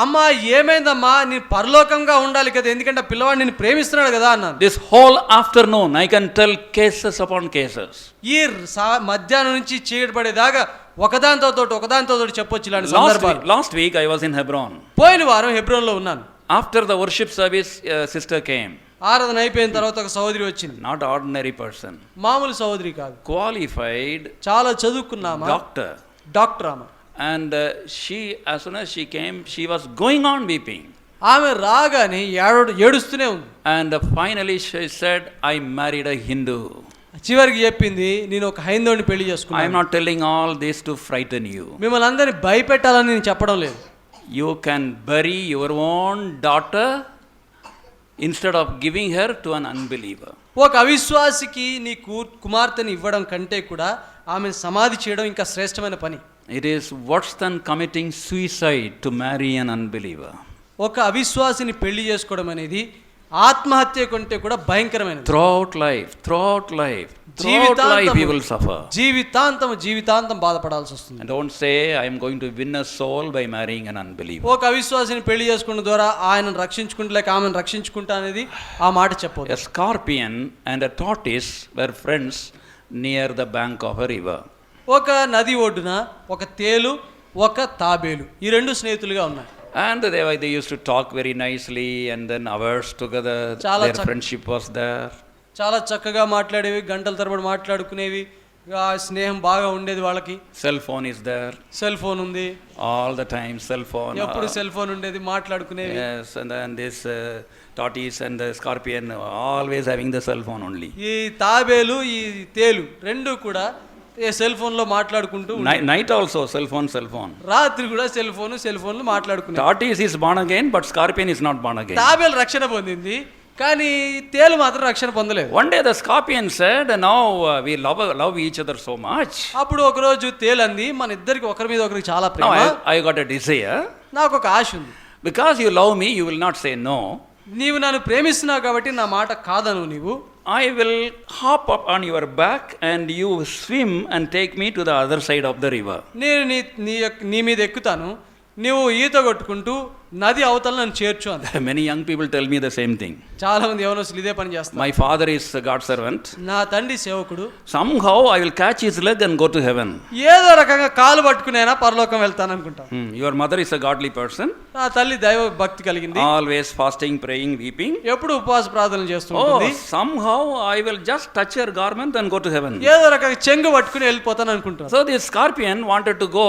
అమ్మా ఏమైందమ్మా, నీ పరలోకంగా ఉండాలి కదా, ఎందుకంటే పిల్లవాడు నిన్ను ప్రేమిస్తున్నాడు కదా అన్నాను. This whole afternoon I can tell cases upon cases. ఈ మధ్యాహ్నం నుంచి చీకటి పడేదాకా ఒకదాంతో చెప్పొచ్చు ఇలాంటి సందర్భాలు. Last week I was in Hebron. పోయిన వారం హెబ్రోన్లో ఉన్నాను. After the worship service, a sister came. ఆరాధన అయిపోయిన తర్వాత ఒక సహోదరి వచ్చింది. Not ordinary person. మామూలు సహోదరి కాదు, Qualified. చాలా చదువుకున్నామా డాక్టర్ ఆమె. And as soon as she came, she was going on weeping. ఆమె రాగానే ఏడుస్తూనే ఉంది. And finally she said, I married a Hindu. చివరికి చెప్పింది, నేను ఒక హైందవుని పెళ్లి చేసుకున్నాను. I am not telling all this to frighten you. మిమ్మల్ని అందరినీ భయపెట్టాలని నేను చెప్పడం లేదు. You can bury your own daughter instead of giving her to an unbeliever. ఒక అవిశ్వాసికి నీ కుమార్తెని ఇవ్వడం కంటే కూడా ఆమె సమాధి చేయడం ఇంకా శ్రేష్టమైన పని. It is worse than committing suicide to marry an unbeliever. ఒక అవిశ్వాసిని పెళ్లి చేసుకోవడం అనేది ఆత్మహత్య కంటే కూడా భయంకరమైనది. Throughout life you will suffer. జీవితాంతం బాధపడాల్సి వస్తుంది. And don't say I am going to win a soul by marrying an unbeliever. ఒక అవిశ్వాసిని పెళ్లి చేసుకోవడం ద్వారా ఆయనను రక్షించుకుంటా లేక ఆమెను రక్షించుకుంటా అనేది ఆ మాట చెప్పొద్దు. A scorpion and a tortoise were friends near the bank of a river. ఒక నది ఒడ్డున ఒక తేలు ఒక తాబేలు, ఈ రెండు స్నేహితులుగా ఉన్నాయి. And they used to talk very nicely, and then hours together. Their friendship was there. చాలా చక్కగా మాట్లాడేవి, గంటల తరబడి మాట్లాడుకునేవి, స్నేహం బాగా ఉండేది వాళ్ళకి. Cell phone is there. Cell phone ఉంది. All the time cell phone. ఎప్పుడు సెల్ ఫోన్ ఉండేది, మాట్లాడుకునేవి. Yes, and then this tortoise and the scorpion always having the cell phone only. ఈ తాబేలు ఈ తేలు రెండు కూడా సెల్ ఫోన్ లో మాట్లాడుకుంటూ night also cell phone రాత్రి కూడా సెల్ ఫోన్లు మాట్లాడుకునే. tortoise is born again but scorpion is not born again. తాబేలు రక్షణ పొందింది కానీ తేలు మాత్రం రక్షణ పొందలేదు. One day the scorpion said, now we love each other so much. అప్పుడు ఒక రోజు తేలు అంది, మన ఇద్దరికి ఒకరి మీద ఒకరికి చాలా ప్రేమ. I got a desire. నాకు ఒక ఆశ ఉంది. Because you love me, you will not say no. నీవు నన్ను ప్రేమిస్తున్నావు కాబట్టి నా మాట కాదను నీవు. I will hop up on your back and you swim and take me to the other side of the river. నేను నీ మీద ఎక్కుతాను, నీవు ఈత కొట్టుకుంటూ నది అవతల నన్ను చేర్చు అంది. Many young people tell me the same thing. చాలా మంది యవనస్తులు ఇదే పని చేస్తారు. My father is a God servant. నా తండ్రి సేవకుడు, Somehow I will catch his leg and go to heaven. ఏదో రకంగా కాలు పట్టుకునేనా పరలోకం వెళ్తాను అనుకుంటాం. Your mother is a godly person. నా తల్లి దైవ భక్తి కలిగింది, Always fasting, praying, weeping. ఎప్పుడు ఉపవాస ప్రార్థనలు చేస్తుంటుంది. Somehow I will just touch her garment and go to heaven. ఏదో రకంగా చెంగు పట్టుకుని వెళ్ళిపోతాను అనుకుంటాం. So this scorpion wanted to go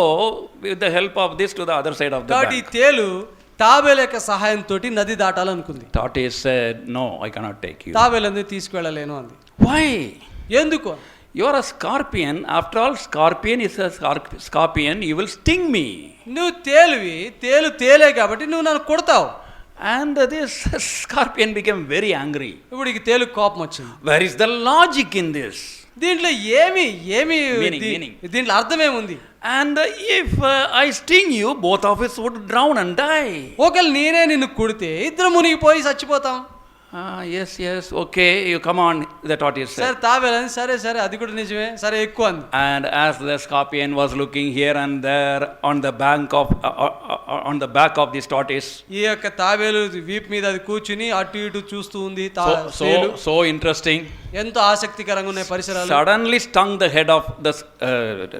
with the help of this to the other side of the కాబట్టి bank. తేలు తాబేలు యొక్క సహాయంతో నది దాటాలనుకుంది. Tortoise said, "No, I cannot take you." తాబేలు తీసుకువెళ్ళలేను అంది. Why? ఎందుకు? You are a scorpion. After all, scorpion is a scorpion. You will sting me. నువ్వు తేలే కాబట్టి నువ్వు నన్ను కొడతావు. And this scorpion became very angry. ఇప్పుడు ఈ తేలు కోపం వచ్చింది. Where is the logic in this? దీంట్లో ఏమి Meaning. దీంట్లో అర్థం ఏముంది? And if I sting you, both of us would drown and die. ఒకవేళ నేనే నిన్ను కుడితే ఇద్దరు మునిగిపోయి చచ్చిపోతాం. Yes, okay, you come on, the tortoise said. సరే తాబేలని సరే అది కూడా నిజమే, సరే ఎక్కువ అంది. And as the scorpion was looking here and there on the back of this tortoise, ఈ యొక్క తాబేలు వీపు మీద అది కూర్చుని అటు ఇటు చూస్తూ ఉంది. so interesting. ఎంతో ఆసక్తికరంగా ఉన్నాయి పరిసరాలు. Suddenly stung the head of the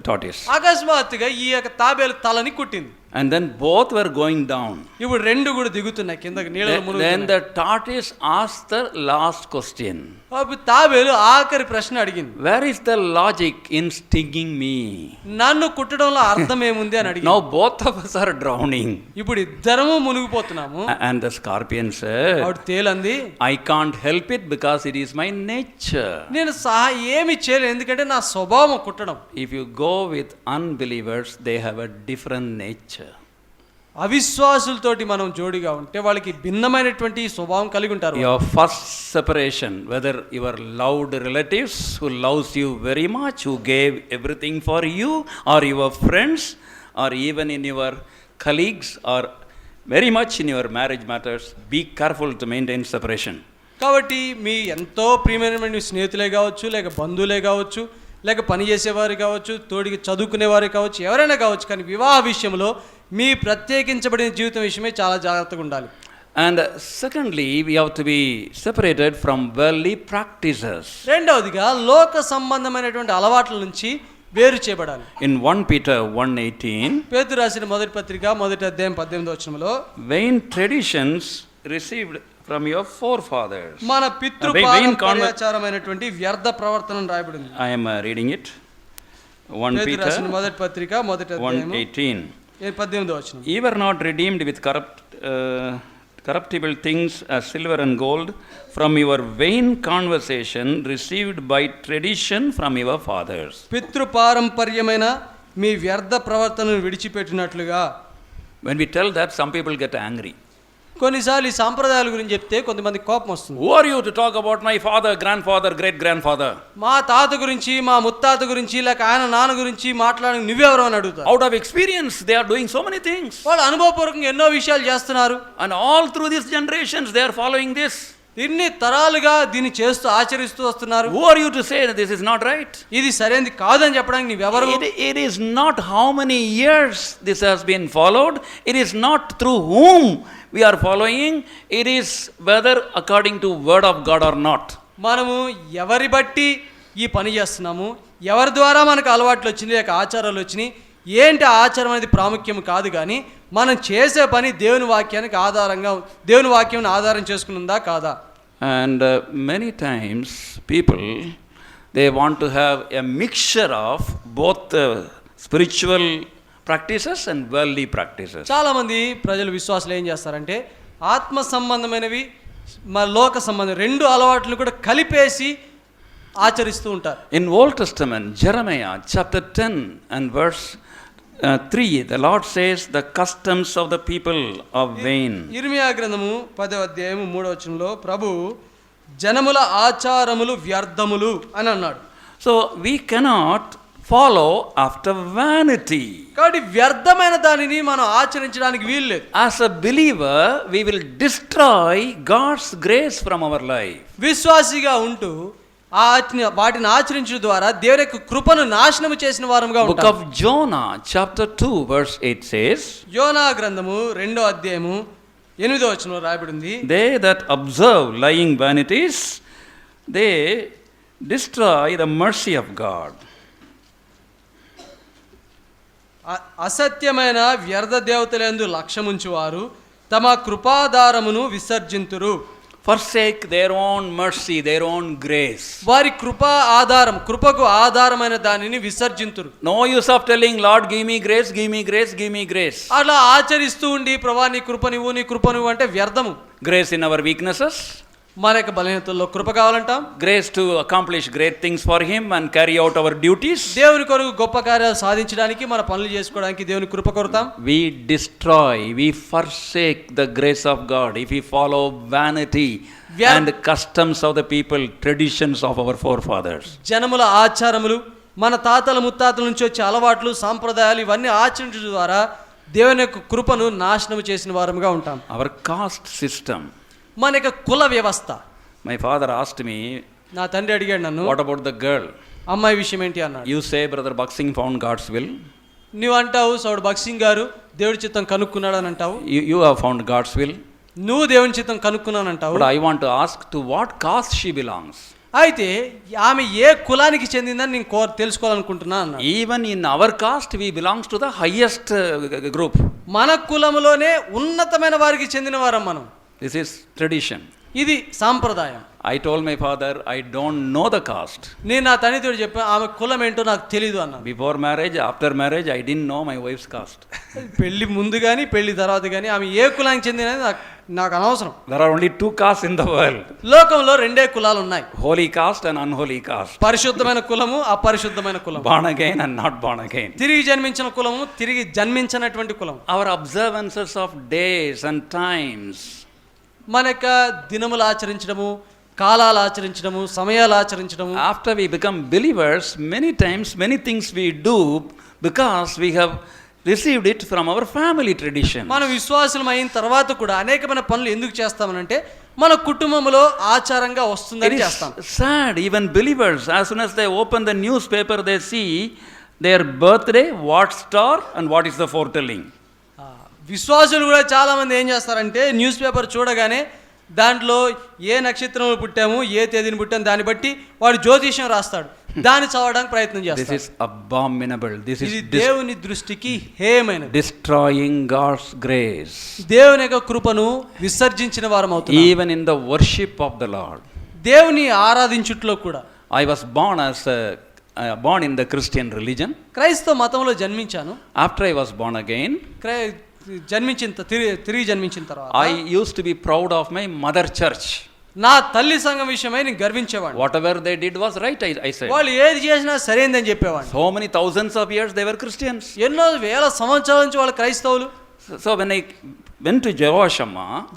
tortoise. అకస్మాత్తుగా ఈ యొక్క తాబేలు తలని కుట్టింది. And then both were going down. ఇప్పుడు రెండు కూడా దిగుతున్నాయి కిందకి, నీళ్ళలో మునుగుతున్నాయి. Then the tortoise asked the last question. అప్పుడు తాబేలు ఆఖరి ప్రశ్న అడిగింది. Where is the logic in stinging me? నన్ను కుట్టడంలో అర్థం ఏముంది అని అడిగింది. Now both of us are drowning. ఇప్పుడు ఇద్దరము మునిగిపోతున్నాము. And the scorpion said, అప్పుడు తేలంది, I can't help it because it is my nature. నేను ఏమి చేయలేదు, ఎందుకంటే నా స్వభావం కుట్టడం. If you go with unbelievers, they have a different nature. అవిశ్వాసులతోటి మనం జోడిగా ఉంటే వాళ్ళకి భిన్నమైనటువంటి స్వభావం కలిగి ఉంటారు. Your first separation, whether your loved relatives who loves you very much, who gave everything for you, or your friends, or even in your colleagues, or very much in your marriage matters, be careful to maintain separation. కాబట్టి మీ ఎంతో ప్రియమైన స్నేహితులే కావచ్చు, లేక బంధువులే కావచ్చు, లేక పని చేసేవారు కావచ్చు, తోడికి చదువుకునేవారు కావచ్చు, ఎవరైనా కావచ్చు, కానీ వివాహ విషయంలో మీ ప్రత్యేకించబడిన జీవితం విషయమే చాలా జాగ్రత్తగా ఉండాలి. And secondly, we have to be separated from worldly practices. రెండవదిగా లోక సంబంధమైనటువంటి అలవాట్ల నుంచి వేరు చేయబడాలి. In 1 Peter 1:18, పేతురు రాసిన మొదటి పత్రిక 1వ అధ్యాయం 18వ వచనంలో, vain traditions received from your forefathers. మన పితృపారంపర్యాచారమైనటువంటి వ్యర్థ ప్రవర్తన రాయబడింది. I am reading it. 1 పేతురు రాసిన Peter మొదటి పత్రిక 1వ అధ్యాయం 1:18. 18వ వచనం. Ye were not redeemed with corruptible things as silver and gold from your vain conversation received by tradition from your fathers. పితృపారంపర్యమైన మీ వ్యర్థ ప్రవర్తనను విడిచిపెట్టినట్లుగా. When we tell that, some people get angry. కొన్నిసార్లు ఈ సాంప్రదాయాల గురించి చెప్తే కొంతమంది కోపం వస్తుంది. Who are you to talk about my father, grandfather, great grandfather? మా తాత గురించి, మా ముత్తాత గురించి, లేక ఆయన నాన్న గురించి మాట్లాడడానికి నువ్వెవరు అని అడుగుతారు. Out of experience they are doing so many things. వాళ్ళు అనుభవపూర్వకంగా ఎన్నో విషయాలు చేస్తున్నారు. And all through these generations they are following this. ఇన్ని తరాలుగా దీన్ని చేస్తూ ఆచరిస్తూ వస్తున్నారు. Who are you to say that this is not right? ఇది సరైనది కాదని చెప్పడానికి నీవెవరు? It is not how many years this has been followed. It is not through whom we are following. It is whether according to word of God or not. మనము ఎవరి బట్టి ఈ పని చేస్తున్నాము, ఎవరి ద్వారా మనకు అలవాట్లు వచ్చినాయి, లేక ఆచారాలు వచ్చినాయి, ఏంటి ఆచారం అనేది ప్రాముఖ్యం కాదు, కానీ మనం చేసే పని దేవుని వాక్యానికి దేవుని వాక్యం ఆధారం చేసుకుని ఉందా కాదా. And many times people, they want to have a mixture of both spiritual practices and worldly practices. చాలా మంది ప్రజలు విశ్వాసులు ఏం చేస్తారంటే ఆత్మ సంబంధమైనవి లోక సంబంధం రెండు అలవాట్లు కూడా కలిపేసి ఆచరిస్తూ ఉంటారు. In Old Testament, Jeremiah chapter 10 and verse 3, the Lord says the customs of the people are vain. ఇర్మియా గ్రంథము 10వ అధ్యాయము 3వ వచనంలో ప్రభు జనముల ఆచారములు వ్యర్థములు అని అన్నాడు. So we cannot follow after vanity. కాబట్టి వ్యర్థమైన దానిని మనం ఆచరించడానికి వీల్లేదు. As a believer, we will destroy God's grace from our life. విశ్వాసిగా ఉంటూ వాటిని ఆచరించడం ద్వారా దేవుని యొక్క కృపను నాశనం చేసిన వారంగా Book ఉంటాం. of Jonah, chapter 2, verse 8 says, యోనా గ్రంథము 2వ అధ్యాయము 8వ వచనంలో రాయబడి ఉంది, they that observe lying vanities, they destroy the mercy of God. అసత్యమైన వ్యర్థ దేవతలందు లక్ష్యముంచు వారు తమ కృపాధారమును విసర్జింతురు. Forsake their own mercy, their own grace. వారి కృపా ఆధారం, కృపకు ఆధారమైన దానిని విసర్జింతురు. No use of telling, Lord, give me grace, give me grace, give me grace. అలా ఆచరిస్తూ ఉండి ప్రభా నీ కృప నువ్వు, నీ కృప నువ్వు అంటే వ్యర్థము. Grace in our weaknesses, మన యొక్క బలహీనతల్లో కృప కావాలంటాం. grace to accomplish great things for Him and carry out our duties. దేవుని కొరకు గొప్ప కార్యాలు సాధించడానికి, మన పనులు చేసుకోవడానికి దేవుని కృప కొరతాం. We destroy, we forsake the grace of God if we follow vanity and customs of the people, traditions of our forefathers. జనముల ఆచారములు, మన తాతల ముత్తాతల నుంచి వచ్చే అలవాట్లు, సాంప్రదాయాలు ఇవన్నీ ఆచరించడం ద్వారా దేవుని యొక్క కృపను నాశనం చేసిన వారముగా ఉంటాం. Our caste system. మన యొక్క కుల వ్యవస్థ. My father asked me, నా తండ్రి అడిగాడు నన్ను, what about the girl? అమ్మాయి విషయం ఏంటి అన్నాడు. You say Brother Bakshing found God's will. నువ్వు అంటావు సౌడు భక్సింగ్ గారు దేవుడి చిత్తం కనుక్కున్నాడు అని అంటావు. You have found God's will. నువ్వు దేవుని చిత్తం కనుక్కున్నాను అంటావు. But I want to ask, to what caste she belongs? అయితే ఆమె ఏ కులానికి చెందిందని నేను తెలుసుకోవాలనుకుంటున్నా అన్నాడు. Even in our caste we belongs to the highest group. మన కులములోనే ఉన్నతమైన వారికి చెందిన వారం మనం. This is tradition. ఇది సాంప్రదాయం. I told my father, I don't know the caste. నేను నా తండ్రితో చెప్పాను, ఆమె కులం ఏంటో నాకు తెలీదు అన్నాను. Before marriage, after marriage, I didn't know my wife's caste. పెళ్లి ముందు కానీ పెళ్లి తర్వాత కానీ ఆమె ఏ కులానికి చెందినది నాకు అనవసరం. There are only two castes in the world. లోకంలో రెండే కులాలు ఉన్నాయి, Holy caste and unholy caste. పరిశుద్ధమైన కులము, అపరిశుద్ధమైన కులం. Born again and not born again. తిరిగి జన్మించిన కులము, తిరిగి జన్మించినటువంటి కులం. Our observances of days and times, మన యొక్క దినములు ఆచరించడము, కాలాలు ఆచరించడము, సమయాలు ఆచరించడము. after we become believers, many times many things we do because we have received it from our family tradition. మన విశ్వాసం అయిన తర్వాత కూడా అనేకమైన పనులు ఎందుకు చేస్తామనంటే మన కుటుంబంలో ఆచారంగా వస్తుందని చేస్తాం. Sad, even believers, as soon as they open the newspaper, they see their birthday, what star and what is the foretelling. విశ్వాసులు కూడా చాలా మంది ఏం చేస్తారంటే న్యూస్ పేపర్ చూడగానే దాంట్లో ఏ నక్షత్రంలో పుట్టాము, ఏ తేదీని పుట్టాము దాన్ని బట్టి వాడు జ్యోతిష్యం రాస్తాడు, దాన్ని చదవడానికి ప్రయత్నం చేస్తాడు. This is abominable. This is దేవుని దృష్టికి హేయమైనది. destroying God's grace. దేవుని యొక్క కృపను విసర్జించిన వారం అవుతున్నాం. Even in the worship of the Lord. దేవుని ఆరాధించుట్లో కూడా. I was born in the Christian religion. క్రైస్తవ మతంలో జన్మించాను. After I was born again, తిరిగి జన్మించిన తర్వాత I used to be proud of my mother church. నా తల్లి సంఘం విషయమై నేను గర్వించేవాడిని. Whatever they did was right, I said. వాళ్ళు ఏది చేసినా సరైనదని చెప్పేవాడిని. So many thousands of years they were Christians. ఎన్నో వేల సంవత్సరాల నుంచి వాళ్ళు క్రైస్తవులు. So when I went to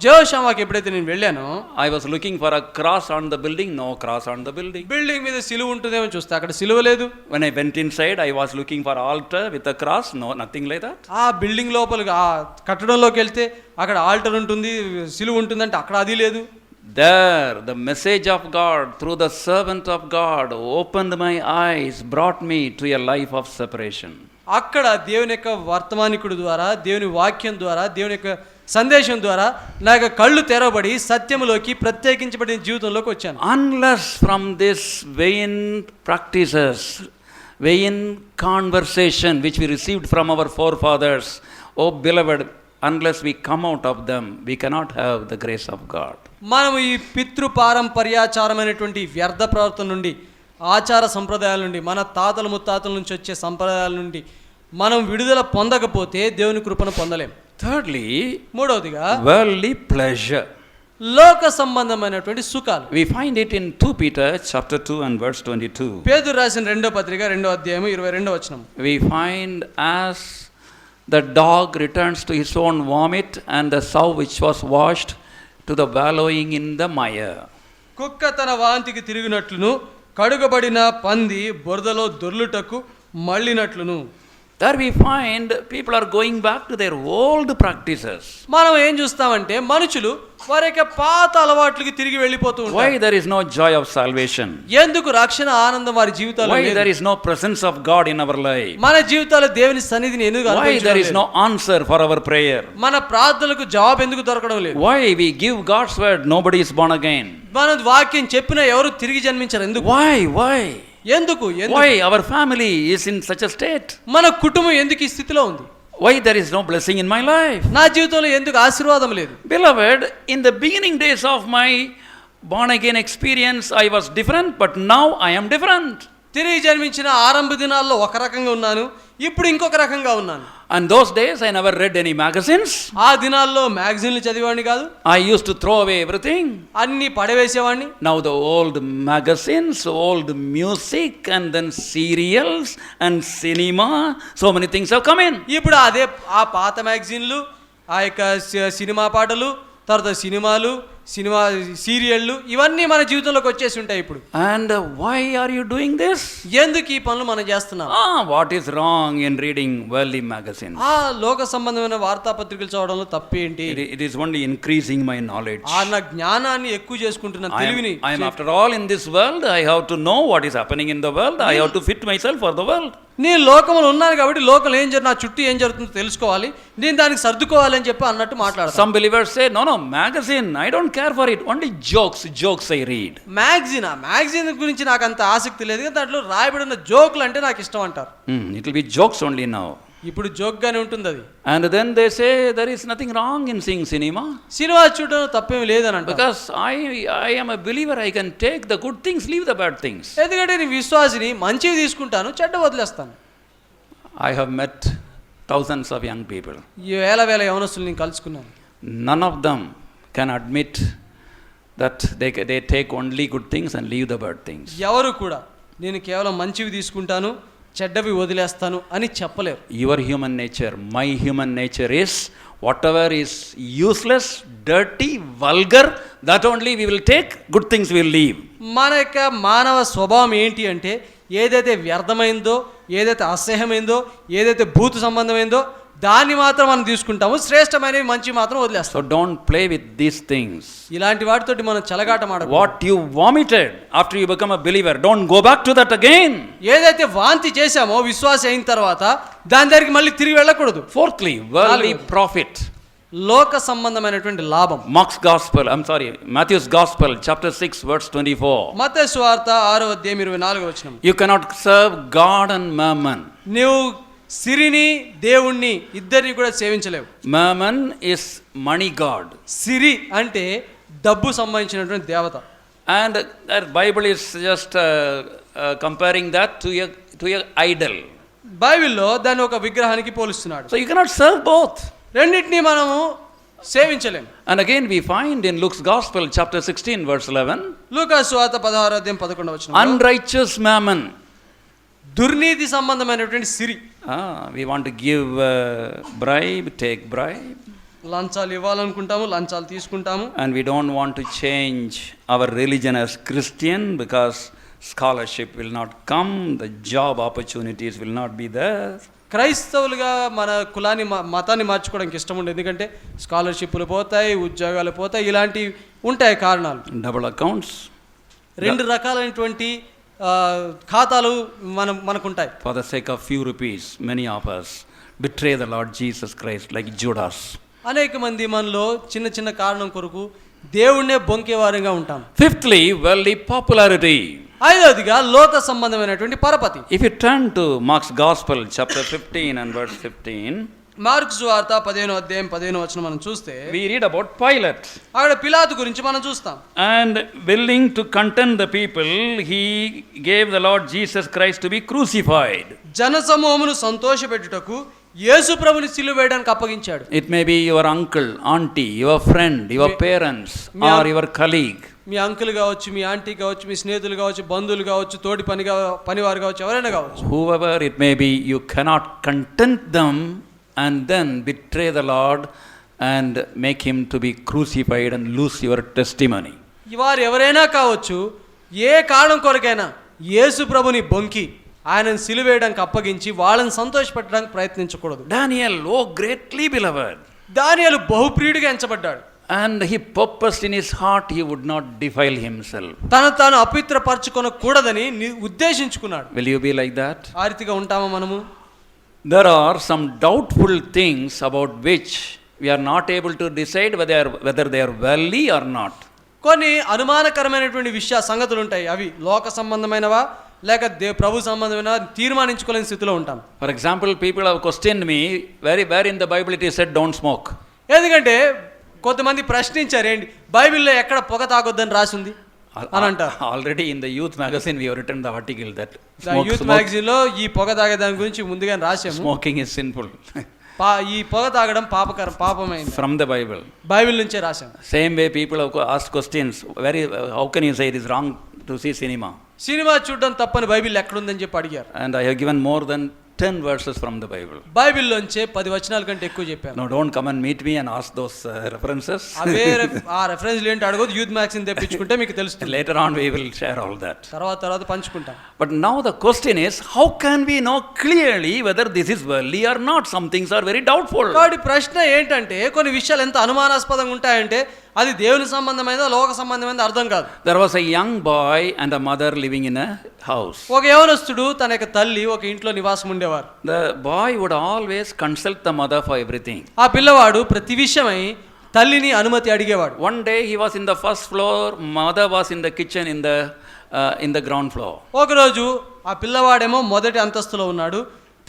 జెహోషామాకి ఎప్పుడైతే నేను వెళ్ళానో, I was looking for a cross on the building. No cross on the building. Building మీద సిలువ ఉంటుందేమో చూస్తే అక్కడ సిలువ లేదు. When I went inside, I was looking for altar with a cross. No, nothing like that. ఆ building లోపలికి, ఆ కట్టడంలోకి వెళ్తే అక్కడ ఆల్టర్ ఉంటుంది, సిలువ ఉంటుందంటే అక్కడ అది లేదు. There, the message of God through the servant of God opened my eyes, brought me to a life of separation. అక్కడ దేవుని యొక్క వర్తమానికుడు ద్వారా, దేవుని వాక్యం ద్వారా, దేవుని యొక్క సందేశం ద్వారా నా యొక్క కళ్ళు తెరవబడి సత్యములోకి, ప్రత్యేకించబడిన జీవితంలోకి వచ్చాను. Unless from this vain practices, vain conversation which we received from our forefathers, oh beloved, unless we come out of them, we cannot have the grace of God. మనము ఈ పితృ పారంపర్యాచారమైనటువంటి వ్యర్థ ప్రవర్తన నుండి, ఆచార సంప్రదాయాల నుండి, మన తాతల ముత్తాతల నుంచి వచ్చే సంప్రదాయాల నుండి మనం విడుదల పొందకపోతే దేవుని కృపను పొందలేం. Thirdly, మూడవదిగా worldly pleasure. లోక సంబంధమైనటువంటి సుఖాలు. We find it in 2 Peter chapter 2 and verse 22. పేతురు రాసిన 2వ పత్రిక 2వ అధ్యాయం 22వ వచనం. We find as the dog returns to his own vomit and the sow which was washed to the wallowing in the mire. కుక్క తన వాంతికి తిరిగినట్లును, కడుగబడిన పంది బురదలో దొర్లుటకు మళ్ళినట్లును. There we find people are going back to their old practices. మనం ఏం చూస్తామంటే మనుషులు వారి యొక్క పాత అలవాట్లకి తిరిగి వెళ్ళిపోతూ ఉంటారు. Why there is no joy of salvation? ఎందుకు రక్షణ ఆనందం వారి జీవితాల్లో Why లేదు? there is no presence of God in our life? మన జీవితాల్లో దేవుని సన్నిధిని ఎందుకు Why అనుభవించడం there is లేదు? no answer for our prayer? మన ప్రార్థనలకు జవాబు ఎందుకు దొరకడం లేదు? Why we give God's word, nobody is born again? మన వాక్యం చెప్పినా ఎవరు తిరిగి జన్మించరు. ఎందుకు? Why? ఎందుకు? Why our family is in such a state? మన కుటుంబం ఎందుకు ఈ స్థితిలో ఉంది? Why there is no blessing in my life? నా జీవితంలో ఎందుకు ఆశీర్వాదం లేదు? Beloved, in the beginning days of my born again experience, I was different, but now I am different. తిరిగి జన్మించిన ఆరంభ దినాల్లో ఒక రకంగా ఉన్నాను, ఇప్పుడు ఇంకొక రకంగా ఉన్నాను. And those days I never read any magazines. ఆ దినాల్లో మ్యాగజైన్లు చదివేవాడిని కాదు. I used to throw away everything. అన్ని పడవేసేవాడిని. Now the old magazines, old music, and then serials and cinema, so many things have come in. ఇప్పుడు అదే ఆ పాత మ్యాగజైన్లు, ఆ యొక్క సినిమా పాటలు, తర్వాత సినిమా సీరియళ్ళు ఇవన్నీ మన జీవితంలోకి వచ్చేసి ఉంటాయి ఇప్పుడు. And why are you doing this? ఎందుకు ఈ పనులు మనం చేస్తున్నాం? What is wrong in reading worldly magazines? ఆ లోక సంబంధమైన వార్తాపత్రికలు చదవడంలో తప్పేంటి? It is only increasing my knowledge. నా జ్ఞానాన్ని ఎక్కువ చేసుకుంటున్న తెలివిని. I am after all in this world. I have to know what is happening in the world. I have to fit myself for the world. నేను లోకంలో ఉన్నాను కాబట్టి లోకంలో నా చుట్టూ ఏం జరుగుతుందో తెలుసుకోవాలి, నేను దానికి సర్దుకోవాలి అని చెప్పి అన్నట్టు మాట్లాడతాను. Some believers say, no, magazine, I don't care for it. Only jokes I read. Magazine గురించి నాకు అంత ఆసక్తి లేదు, దాంట్లో రాయబడిన జోకులు అంటే నాకు ఇష్టం అంటారు. It will be jokes only now. ఇప్పుడు జోక్ గానే ఉంటుంది అది. And then they say there is nothing wrong in seeing cinema. Cinema చూడడం తప్పేం లేదని అంటారు. Because I am a believer, I can take the good things, leave the bad things. ఎందుకంటే నేను విశ్వాసిని, మంచివి తీసుకుంటాను, చెడ్డ వదిలేస్తాను. I have met thousands of young people. వేల యవనస్తులు నేను కలుసుకున్నాను. None of them can admit that they take only good things and leave the bad things. ఎవరు కూడా నేను కేవలం మంచివి తీసుకుంటాను, చెడ్డవి వదిలేస్తాను అని చెప్పలేరు. Your human nature, my human nature is whatever is useless, dirty, vulgar, that only we will take, good things we will leave. మన యొక్క మానవ స్వభావం ఏంటి అంటే ఏదైతే వ్యర్థమైందో, ఏదైతే అసహ్యమైందో, ఏదైతే భూత సంబంధమైందో దాన్ని మాత్రం మనం తీసుకుంటాము, శ్రేష్టమైనవి మంచి మాత్రం వదిలేస్తాం. So don't play with these things. ఇలాంటి వాటితోటి మనం చెలగాట మాడకూడదు. What you vomited after you become a believer, don't go back to that again. ఏదైతే వాంతి చేశామో విశ్వాసం అయిన తర్వాత దాని దగ్గరికి మళ్ళీ తిరిగి వెళ్ళకూడదు. Fourthly, worldly profit. లోక సంబంధమైనటువంటి లాభం. Matthew's Gospel, chapter 6, verse 24. మత్తయి సువార్త 6వ అధ్యాయం 24వ వచనం. You cannot serve God and mammon. నీవు సిరిని దేవుణ్ణి ఇద్దరిని కూడా సేవించలేవు. Mammon is money god. సిరి అంటే డబ్బు సంబంధించినటువంటి దేవత. And that Bible is just comparing that to a idol. బైబిల్లో దాన్ని ఒక విగ్రహానికి పోలుస్తున్నాడు. So you cannot serve both. రెండింటిని మనము సేవించలేము. And again we find in Luke's Gospel, chapter 16, verse 11. లూకా సువార్త 16వ అధ్యాయం 11వ వచనం. Unrighteous mammon. దుర్నీతి సంబంధమైనటువంటి సిరి. We want to give bribe, take bribe. లంచాలు ఇవ్వాలనుకుంటాము, లంచాలు తీసుకుంటాము. And we don't want to change our religion as Christian because scholarship will not come, the job opportunities will not be there. క్రైస్తవులుగా మన కులాన్ని మతాన్ని మార్చుకోవడానికి ఇష్టం ఉండదు, ఎందుకంటే స్కాలర్షిప్లు పోతాయి, ఉద్యోగాలు పోతాయి, ఇలాంటివి ఉంటాయి కారణాలు. డబుల్ అకౌంట్స్, రెండు రకాలైనటువంటి ఖాతాలు మనకుంటాయి. For the sake of few rupees many of us betray the Lord Jesus Christ like Judas. అనేక మంది మనలో చిన్న కారణం కొరకు దేవుణ్ణే బొంకేవారుగా ఉంటాం. Fifthly, worldly popularity. ఐదవదిగా లోక సంబంధమైనటువంటి పరపతి. If you turn to Mark's Gospel, chapter 15 and verse 15. Mark సువార్త 15వ అధ్యాయం 15వ వచనం మనం చూస్తే we read about Pilate. అక్కడ పిలాతు గురించి మనం చూస్తాం. And willing to content the people, he gave the Lord Jesus Christ to be crucified. జనసమూహమును సంతోషపెట్టుటకు యేసు ప్రభుని సిలువ వేయడానికి అప్పగించాడు. It may be your uncle, auntie, your friend, your parents or your colleague. Me uncle కావచ్చు, మీ ఆంటీ కావచ్చు, మీ స్నేహితులు కావచ్చు, బంధువులు కావచ్చు, తోటి పనివారు కావచ్చు, ఎవరైనా కావచ్చు. Whoever it may be, you cannot content them and then betray the Lord and make him to be crucified and lose your testimony. వారు ఎవరైనా కావచ్చు, ఏ కారణం కొరకైనా యేసు ప్రభుని బొంకి ఆయనను సిలువేయడానికి అప్పగించి వాళ్ళని సంతోషపెట్టడానికి ప్రయత్నించకూడదు. Daniel, oh greatly beloved. దానియేలు బహుప్రియుడిగా ఎంచబడ్డాడు. And he purposed in his heart he would not defile himself. తాను అపవిత్రపరచుకొనకూడదని ఉద్దేశించుకున్నాడు. Will you be like that? ఆ రీతిగా ఉంటామా మనము? There are some doubtful things about which we are not able to decide whether they are worldly or not. కొన్ని అనుమానకరమైనటువంటి సంగతులు ఉంటాయి. అవి లోక సంబంధమైనవా లేక ప్రభు సంబంధమైనవా తీర్మానించుకోలేని స్థితిలో ఉంటాం. For example, people have questioned me, where in the Bible it is said don't smoke. ఎందుకంటే కొంతమంది ప్రశ్నించారు, ఏంటి బైబిల్లో ఎక్కడ పొగ తాగొద్దని రాసి ఉంది అని అంటారు. Already in the youth magazine we have written the article that youth magazine లో ఈ పొగ తాగే దాని గురించి ముందుగానే రాశాము. Smoking is sinful. ఈ పొగ తాగడం పాపమైంది From the Bible. బైబిల్ నుంచే రాశాము. Same way people have asked questions, how can you say it is wrong to see cinema? Cinema చూడడం తప్పని బైబిల్ ఎక్కడుందని చెప్పి అడిగారు. And I have given more than 10 verses from the Bible. బైబిల్లోంచే 10 వచనాల కంటే ఎక్కువ చెప్పాను. No, don't come and meet me and ask those references. ఆ రెఫరెన్స్లు ఏంటి అడగొద్దు, యూత్ మ్యాగజైన్ తెప్పించుకుంటే మీకు తెలుస్తుంది. Later on we will share all that. తర్వాత పంచుకుంటాం. But now the question is, how can we know clearly whether this is worldly or not? Some things are very doubtful. కాబట్టి ప్రశ్న ఏంటంటే కొన్ని విషయాలు ఎంత అనుమానాస్పదంగా ఉంటాయంటే అది దేవుని సంబంధమైనదో లోక సంబంధమైనదో అర్థం కాదు. There was a young boy and a mother living in a house. ఒక యవనస్తుడు తన యొక్క తల్లి ఒక ఇంట్లో నివాసం ఉండేవారు. The boy would always consult the mother for everything. ఆ పిల్లవాడు ప్రతి విషయమై తల్లిని అనుమతి అడిగేవాడు. One day he was in the first floor, mother was in the kitchen in the ground floor. ఒకరోజు ఆ పిల్లవాడేమో మొదటి అంతస్తులో ఉన్నాడు,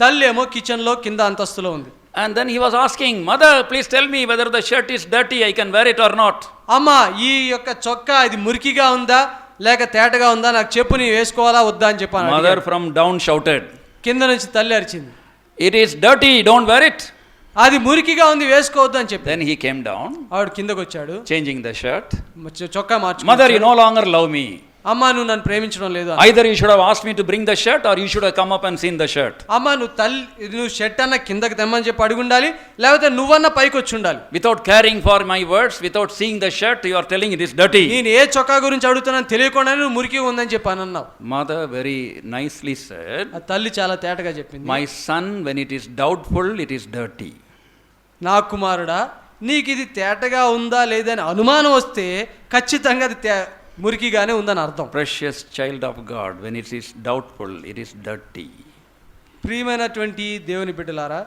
తల్లి ఏమో కిచెన్ లో కింద అంతస్తులో ఉంది. And then he was asking, mother, please tell me whether the shirt is dirty, I can wear it or not. అమ్మా, ఈ యొక్క చొక్కా ఇది మురికిగా ఉందా లేక తేటగా ఉందా, నాకు చెప్పు, నీ వేసుకోవాలా వద్దా అని చెప్పాను. Mother from down shouted, కింద నుంచి తల్లి అరిచింది, it is dirty, don't wear it. అది మురికిగా ఉంది, వేసుకోవద్దు అని చెప్పి. Then he came down, ఆవిడ కిందకు వచ్చాడు, changing the shirt. చొక్కా మార్చు. Mother, you no longer love me. అమ్మా, నువ్వు నన్ను ప్రేమించడం లేదు. Either you should have asked me to bring the shirt or you should have come up and seen the shirt. అమ్మా, నువ్వు షర్ట్ అన్న కిందకి తెమ్మని చెప్పి అడిగి ఉండాలి, లేకపోతే నువ్వన్న పైకి వచ్చి ఉండాలి. Without caring for my words, without seeing the shirt, you are telling it is dirty. నేను ఏ చొక్కా గురించి అడుగుతున్నాను తెలియకుండానే నువ్వు మురికి ఉందని చెప్పి అని అన్నావు. Mother very nicely said, ఆ తల్లి చాలా తేటగా చెప్పింది, my son, when it is doubtful, it is dirty. నా కుమారుడా, నీకు ఇది తేటగా ఉందా లేదని అనుమానం వస్తే ఖచ్చితంగా అది మురికిగానే ఉందని అర్థం. Precious child of God, when it is doubtful, it is dirty. ప్రియమైనటువంటి దేవుని బిడ్డలారా,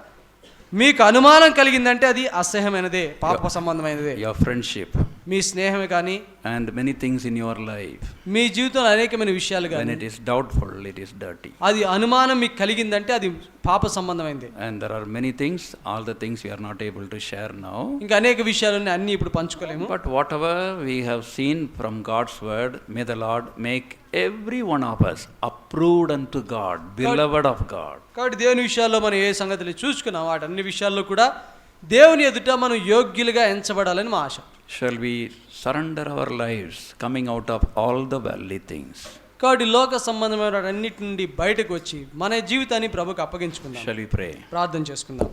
మీకు అనుమానం కలిగిందంటే అది అసహ్యమైనదే, పాప సంబంధమైనదే. Your friendship మీ స్నేహమే కానీ and many things in your life, మీ జీవితంలో అనేకమైన విషయాలు when కానీ it is doubtful, it is dirty. అది అనుమానం మీకు కలిగిందంటే అది పాప సంబంధమైనది. And there are many things, all the things we are not able to share now. ఇంకా అనేక విషయాలు ఉన్నాయి, అన్ని ఇప్పుడు పంచుకోలేము. But whatever we have seen from God's word, may the Lord make every one of us approved unto God, beloved of God. కాబట్టి దేవుని విషయాల్లో మనం ఏ సంగతులు చూసుకున్నాం, వాటి అన్ని విషయాల్లో కూడా దేవుని ఎదుట మనం యోగ్యులుగా ఎంచబడాలని మా ఆశ. Shall we surrender our lives coming out of all the worldly things? కాబట్టి లోక సంబంధమైన అన్నిటి నుండి బయటకు వచ్చి మన జీవితాన్ని ప్రభువుకు అప్పగించుకుందాం. Shall we pray? ప్రార్థన చేసుకుందాం.